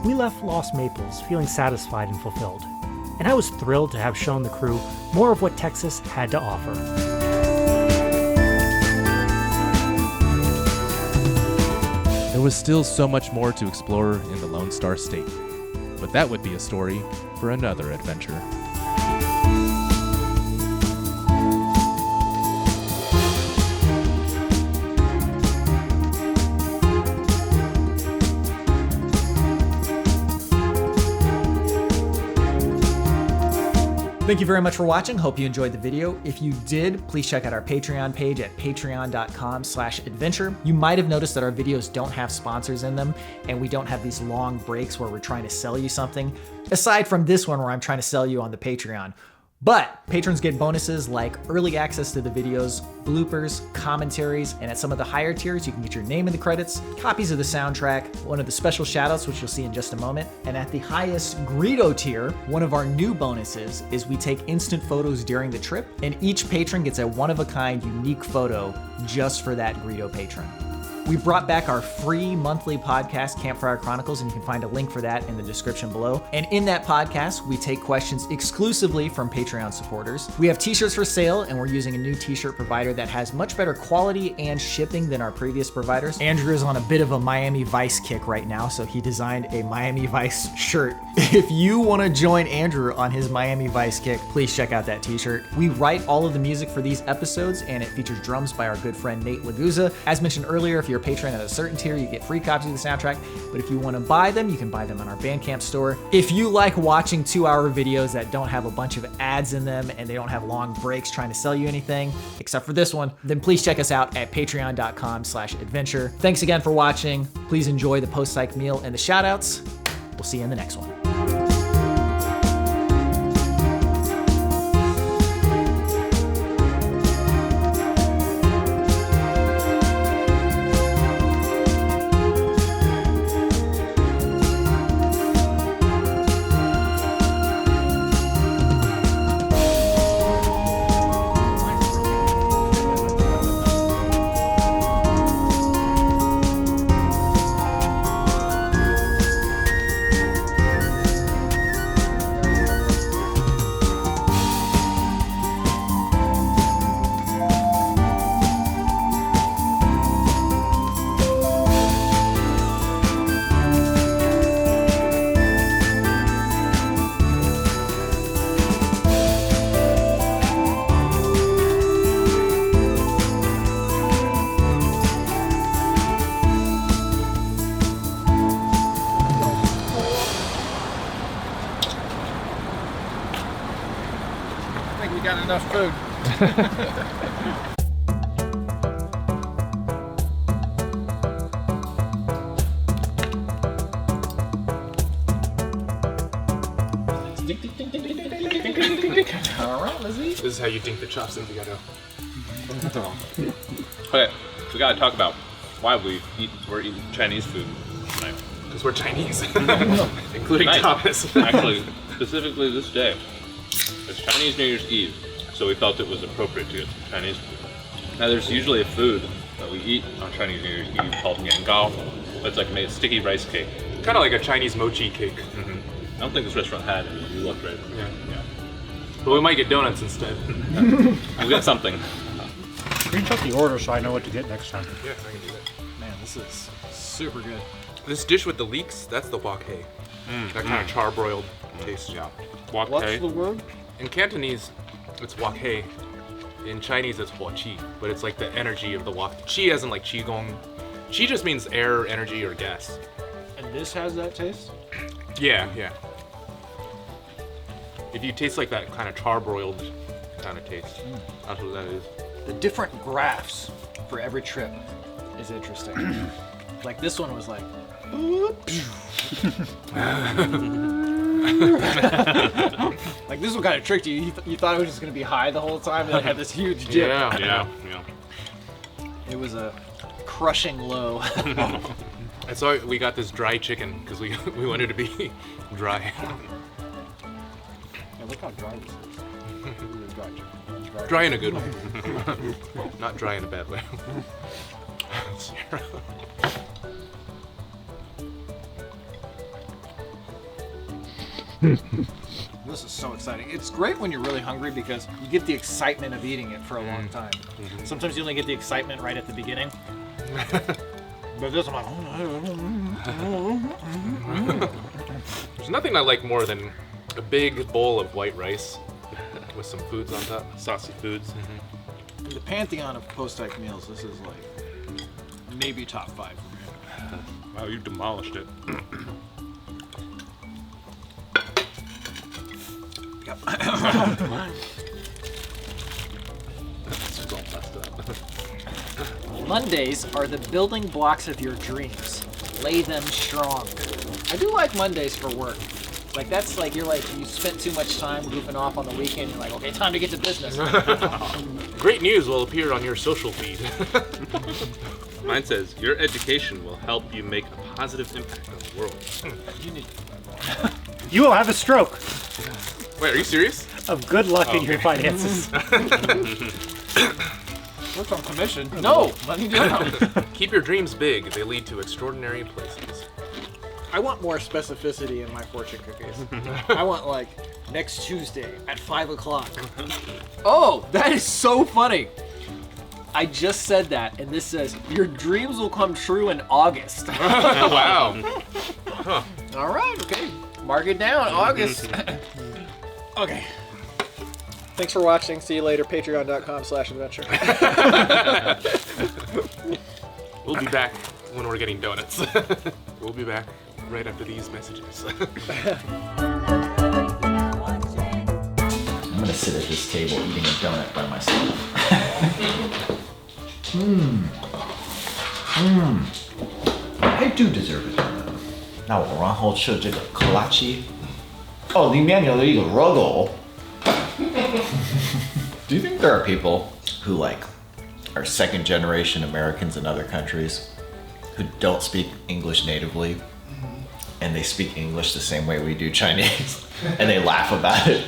We left Lost Maples feeling satisfied and fulfilled, and I was thrilled to have shown the crew more of what Texas had to offer. There was still so much more to explore in the Lone Star State, but that would be a story for another adventure. Thank you very much for watching. Hope you enjoyed the video. If you did, please check out our Patreon page at patreon.com/adventure. You might have noticed that our videos don't have sponsors in them, and we don't have these long breaks where we're trying to sell you something, aside from this one where I'm trying to sell you on the Patreon. But patrons get bonuses like early access to the videos, bloopers, commentaries, and at some of the higher tiers, you can get your name in the credits, copies of the soundtrack, one of the special shoutouts, which you'll see in just a moment. And at the highest Greedo tier, one of our new bonuses is we take instant photos during the trip, and each patron gets a one-of-a-kind unique photo just for that Greedo patron. We brought back our free monthly podcast, Campfire Chronicles, and you can find a link for that in the description below. And in that podcast, we take questions exclusively from Patreon supporters. We have t-shirts for sale, and we're using a new t-shirt provider that has much better quality and shipping than our previous providers. Andrew is on a bit of a Miami Vice kick right now, so he designed a Miami Vice shirt. If you want to join Andrew on his Miami Vice kick, please check out that t-shirt. We write all of the music for these episodes, and it features drums by our good friend Nate Laguzza. As mentioned earlier, if you're a patron at a certain tier, you get free copies of the soundtrack, but if you want to buy them, you can buy them on our Bandcamp store. If you like watching 2-hour videos that don't have a bunch of ads in them and they don't have long breaks trying to sell you anything, except for this one, then please check us out at patreon.com/adventure. Thanks again for watching. Please enjoy the post-psych meal and the shoutouts. We'll see you in the next one. enough food. All right, Lizzie. This is how you dink the chopstick together. Okay, so we gotta talk about why we're eating Chinese food tonight. Because we're Chinese, including Tonight. Thomas. Actually, specifically this day, it's Chinese New Year's Eve, so we felt it was appropriate to get some Chinese food. Now, there's usually a food that we eat on Chinese New Year's Eve called niangao. It's like made sticky rice cake. Kind of like a Chinese mochi cake. I don't think this restaurant had it. You looked right. Yeah. But we might get donuts instead. We'll get something. Screenshot the order so I know what to get next time. Yeah, I can do that. Man, this is super good. This dish with the leeks, that's the wok hei. That kind of charbroiled taste. Yeah. Wok What's hei. the word? In Cantonese, it's wok hei. In Chinese, it's hua qi. But it's like the energy of the wok. Qi as in like qigong. Qi just means air, energy, or gas. And this has that taste? Yeah. If you taste like that kind of charbroiled kind of taste, that's what that is. The different graphs for every trip is interesting. Like this one was like, like this one kind of tricked you. You thought it was just gonna be high the whole time, and then it had this huge dip. Yeah. It was a crushing low. That's why we got this dry chicken, because we wanted to be dry. Yeah, look how dry this is. This is dry chicken. Dry in a good way. Not dry in a bad way. This is so exciting. It's great when you're really hungry because you get the excitement of eating it for a long time. Sometimes you only get the excitement right at the beginning. But this I'm like, There's nothing I like more than a big bowl of white rice with some foods on top. Saucy foods. in the pantheon of post-hike meals, this is like maybe top 5 for me. Wow, you demolished it. Yep. It's all messed up. Mondays are the building blocks of your dreams. Lay them strong. I do like Mondays for work. Like that's like you spent too much time goofing off on the weekend. You're like, okay, time to get to business. Great news will appear on your social feed. Mine says your education will help you make a positive impact on the world. You need You will have a stroke Wait, are you serious? of good luck in your finances. work on commission. No, let me down. Keep your dreams big. They lead to extraordinary places. I want more specificity in my fortune cookies. I want like next Tuesday at 5 o'clock. Oh, that is so funny. I just said that, and this says your dreams will come true in August. Wow. Huh. All right, okay. Mark it down, August. Okay. Thanks for watching. See you later. Patreon.com/adventure. We'll be back when we're getting donuts. We'll be back right after these messages. I'm gonna sit at this table eating a donut by myself. I do deserve a donut. 那我然后吃这个克拉奇，哦，里面有一个热狗。Do you think there are people who are second generation Americans in other countries who don't speak English natively and they speak English the same way we do Chinese and they laugh about it?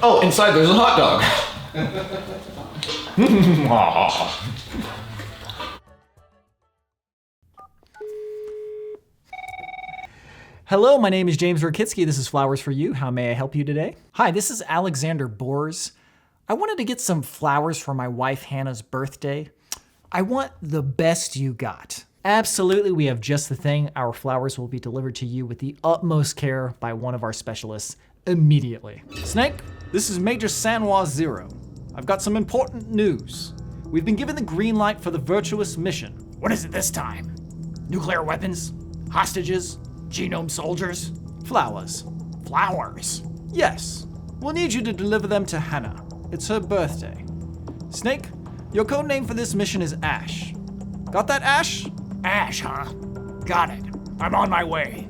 Oh, inside there's a hot dog. Hello, my name is James Rokitsky. This is Flowers for You. How may I help you today? Hi, this is Alexander Bors. I wanted to get some flowers for my wife Hannah's birthday. I want the best you got. Absolutely, we have just the thing. Our flowers will be delivered to you with the utmost care by one of our specialists immediately. Snake, this is Major Sanwa Zero. I've got some important news. We've been given the green light for the Virtuous mission. What is it this time? Nuclear weapons? Hostages? Genome soldiers? Flowers. Flowers? Yes. We'll need you to deliver them to Hannah. it's her birthday. Snake, your code name for this mission is Ash. Got that, Ash? Ash, huh? Got it. I'm on my way.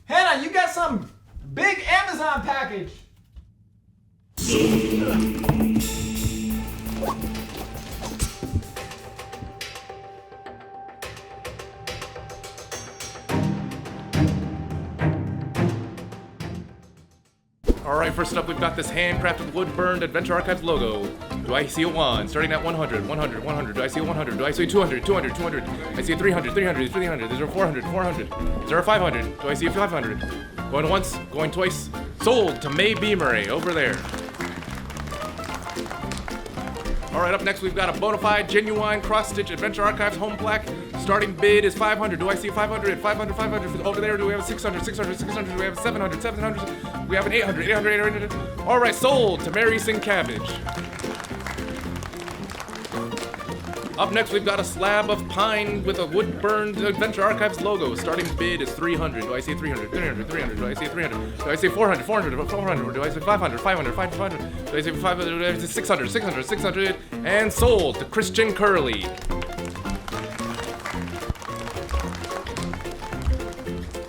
Hannah, you got some big Amazon package. Alright, first up we've got this handcrafted wood-burned Adventure Archives logo. Do I see a 1? Starting at 100, 100, 100. Do I see a 100? Do I see a 200, 200, 200? I see a 300, 300, 300. Is there a 400, 400? Is there a 500? Do I see a 500? Going once, going twice. Sold to May Beamery over there. Alright, up next we've got a bona fide, genuine, cross-stitch Adventure Archives home plaque. Starting bid is 500. Do I see 500? 500, 500. Over there, do we have a 600, 600, 600? Do we have a 700, 700? We have an 800, 800, 800. Alright, sold to Mary Sing Cabbage. Up next, we've got a slab of pine with a wood-burned Adventure Archives logo. Starting bid is 300. Do I see 300, 300, 300? Do I see 300? Do I see 400, 400, 400? Do I see 500, 500, 500? Do I see 500? Do I see 600, 600, 600? And sold to Christian Curley.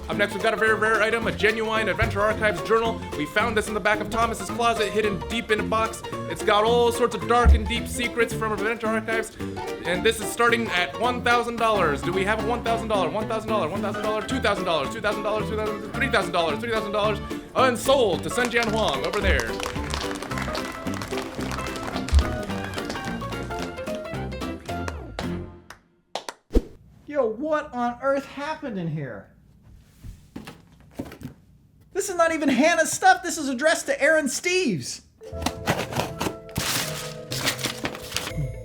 Up next, we've got a very rare item, a genuine Adventure Archives journal. We found this in the back of Thomas's closet, hidden deep in a box. It's got all sorts of dark and deep secrets from Adventure Archives. And this is starting at $1,000. Do we have a $1,000? $1,000, $1,000, $2,000, $2,000, $3,000, $3,000. Unsold to Senjian Huang over there. Yo, what on earth happened in here? This is not even Hannah's stuff. This is addressed to Aaron Steves.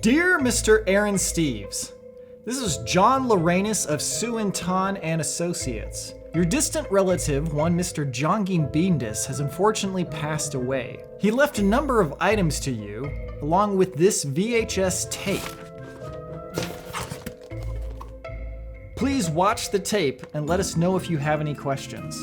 Dear Mr. Aaron Steves, this is John Lorenus of Sue & Tan and Associates. Your distant relative, one Mr. Jongin Bindis, has unfortunately passed away. He left a number of items to you, along with this VHS tape. Please watch the tape and let us know if you have any questions.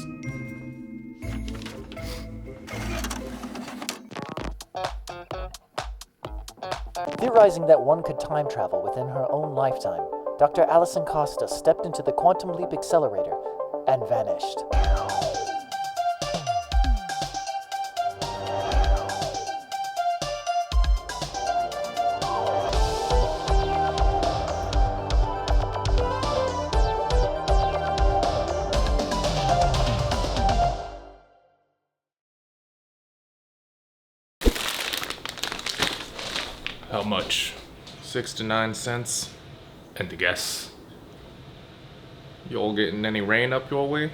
Theorizing that one could time travel within her own lifetime, Dr. Allison Costa stepped into the Quantum Leap Accelerator and vanished. How much? 6 to 9 cents? And to guess. Y'all getting any rain up your way?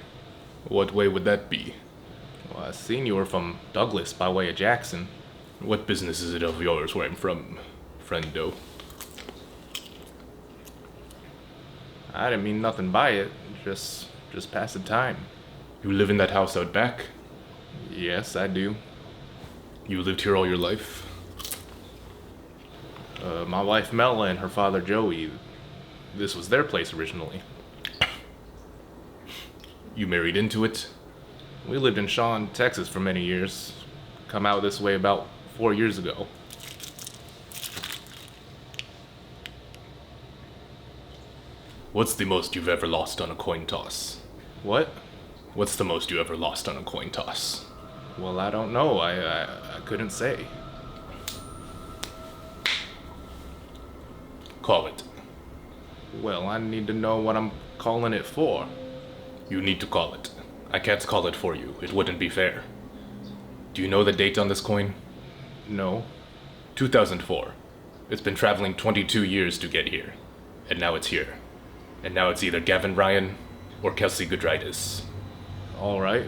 What way would that be? Well, I seen you were from Douglas by way of Jackson. What business is it of yours where I'm from, friendo? I didn't mean nothing by it. Just pass the time. You live in that house out back? Yes, I do. You lived here all your life? My wife Mela and her father Joey, this was their place originally. You married into it? We lived in Shawn, Texas for many years. Come out this way about 4 years ago. What's the most you've ever lost on a coin toss? What? What's the most you ever lost on a coin toss? Well, I don't know. I couldn't say. Call it. Well, I need to know what I'm calling it for. You need to call it. I can't call it for you. It wouldn't be fair. Do you know the date on this coin? No. 2004. It's been traveling 22 years to get here. And now it's here. And now it's either Gavin Ryan or Kelsey Goodritis. Alright,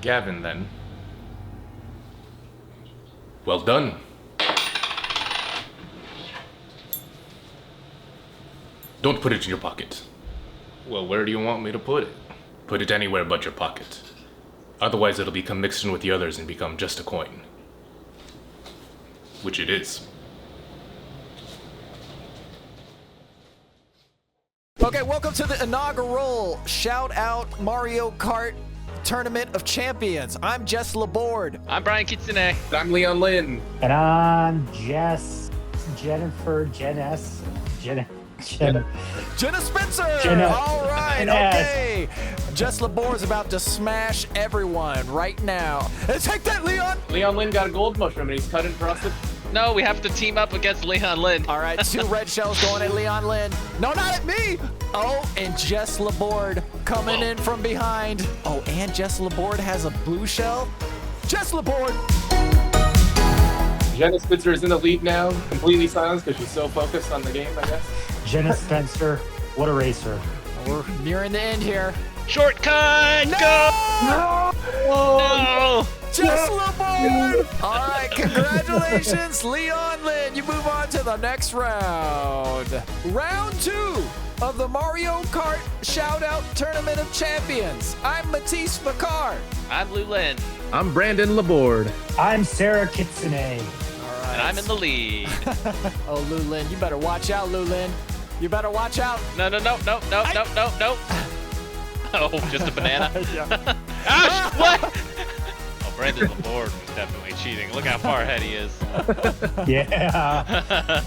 Gavin then. Well done. Don't put it in your pocket. Well, where do you want me to put it? Put it anywhere but your pocket. Otherwise it'll become mixed in with the others and become just a coin. Which it is. Okay, welcome to the inaugural Shout Out Mario Kart Tournament of Champions. I'm Jess Laborde. I'm Bryan Kitsune. I'm Leon Lin. And I'm Jennifer Spencer. Jenna. All right, okay. Jess Laborde is about to smash everyone right now. And take that, Leon. Leon Lin got a gold mushroom and he's cutting for us. No, we have to team up against Leon Lin. All right, 2 red shells going at Leon Lin. No, not at me. Oh, and Jess Laborde coming in from behind. Oh, and Jess Laborde has a blue shell. Jess Laborde. Jenna Spencer is in the lead now, completely silenced because she's so focused on the game, I guess. Jenna Spencer, what a racer. We're nearing the end here. Shortcut! Go! No! Jess Laborde! All right, congratulations, Leon Lin. You move on to the next round. Round 2 of the Mario Kart Shoutout Tournament of Champions. I'm Matisse Picard. I'm Lou Lin. I'm Brandon Laborde. I'm Sarah Kitsune. And I'm in the lead. Oh, Lou Lin, you better watch out, Lou Lin. You better watch out. No. Oh, just a banana? Yeah. Ash, what? Oh, Brandon Laborde was definitely cheating. Look how far ahead he is. Yeah.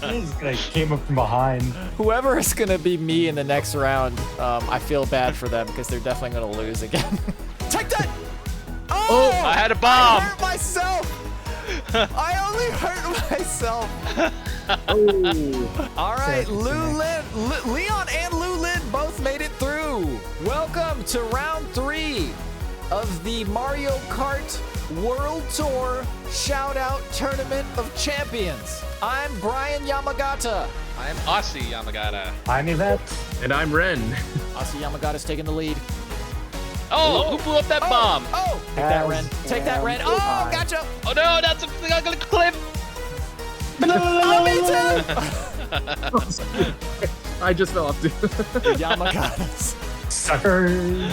This guy came up from behind. Whoever is going to be me in the next round, I feel bad for them because they're definitely going to lose again. Take that! Oh, I had a bomb. I hurt myself. I only hurt myself. All right, Leon and Lou Lin both made it through. Welcome to round 3 of the Mario Kart World Tour Shoutout Tournament of Champions. I'm Bryan Yamagata. I'm Aussie Yamagata. I'm Yvette. And I'm Ren. Aussie Yamagata's taking the lead. Oh, who blew up that bomb? Oh, take that, Ren. Take that, Ren. Oh, gotcha. Oh no, that's a clip. Oh, me too. I just fell off too. Yamagatas. Suckers.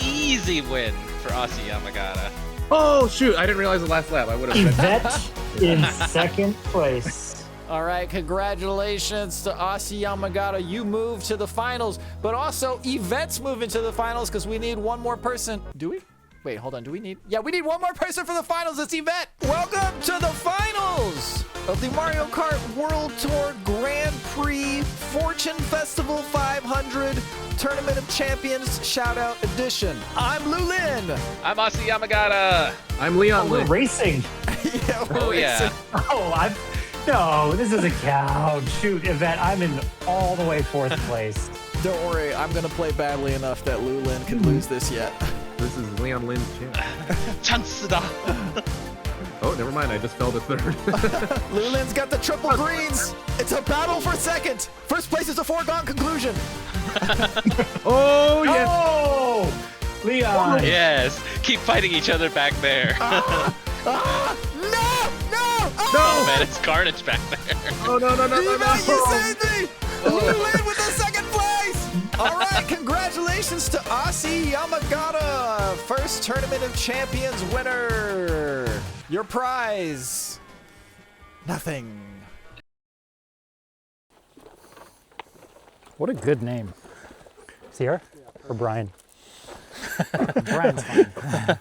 Easy win for Aussie Yamagata. Oh shoot, I didn't realize the last lap. I would have been. Yvette in second place. All right, congratulations to Aussie Yamagata. You move to the finals, but also Yvette's moving to the finals because we need one more person. Do we? Wait, hold on. Do we need? Yeah, we need one more person for the finals. It's Yvette. Welcome to the finals of the Mario Kart World Tour Grand Prix Fortune Festival 500 Tournament of Champions Shoutout Edition. I'm Lou Lin. I'm Aussie Yamagata. I'm Leon We're Lin. racing. Yeah, we're racing. Oh, no, this doesn't count. Shoot, Yvette, I'm in all the way 4th place. Don't worry, I'm gonna play badly enough that Lou Lin can lose this yet. This is Leon Lin's chance. Chansda. Oh, never mind. I just fell to 3rd. Lou Lin's got the triple greens. It's a battle for 2nd. First place is a foregone conclusion. Oh yes. Oh, Leon. Yes. Keep fighting each other back there. No! Oh man, it's carnage back there. Oh no. Yvette, you saved me! Lou Lin with the 2nd place! All right, congratulations to Aussie Yamagata, first Tournament of Champions winner. Your prize, nothing. What a good name. Sierra or Bryan? Bryan's fine.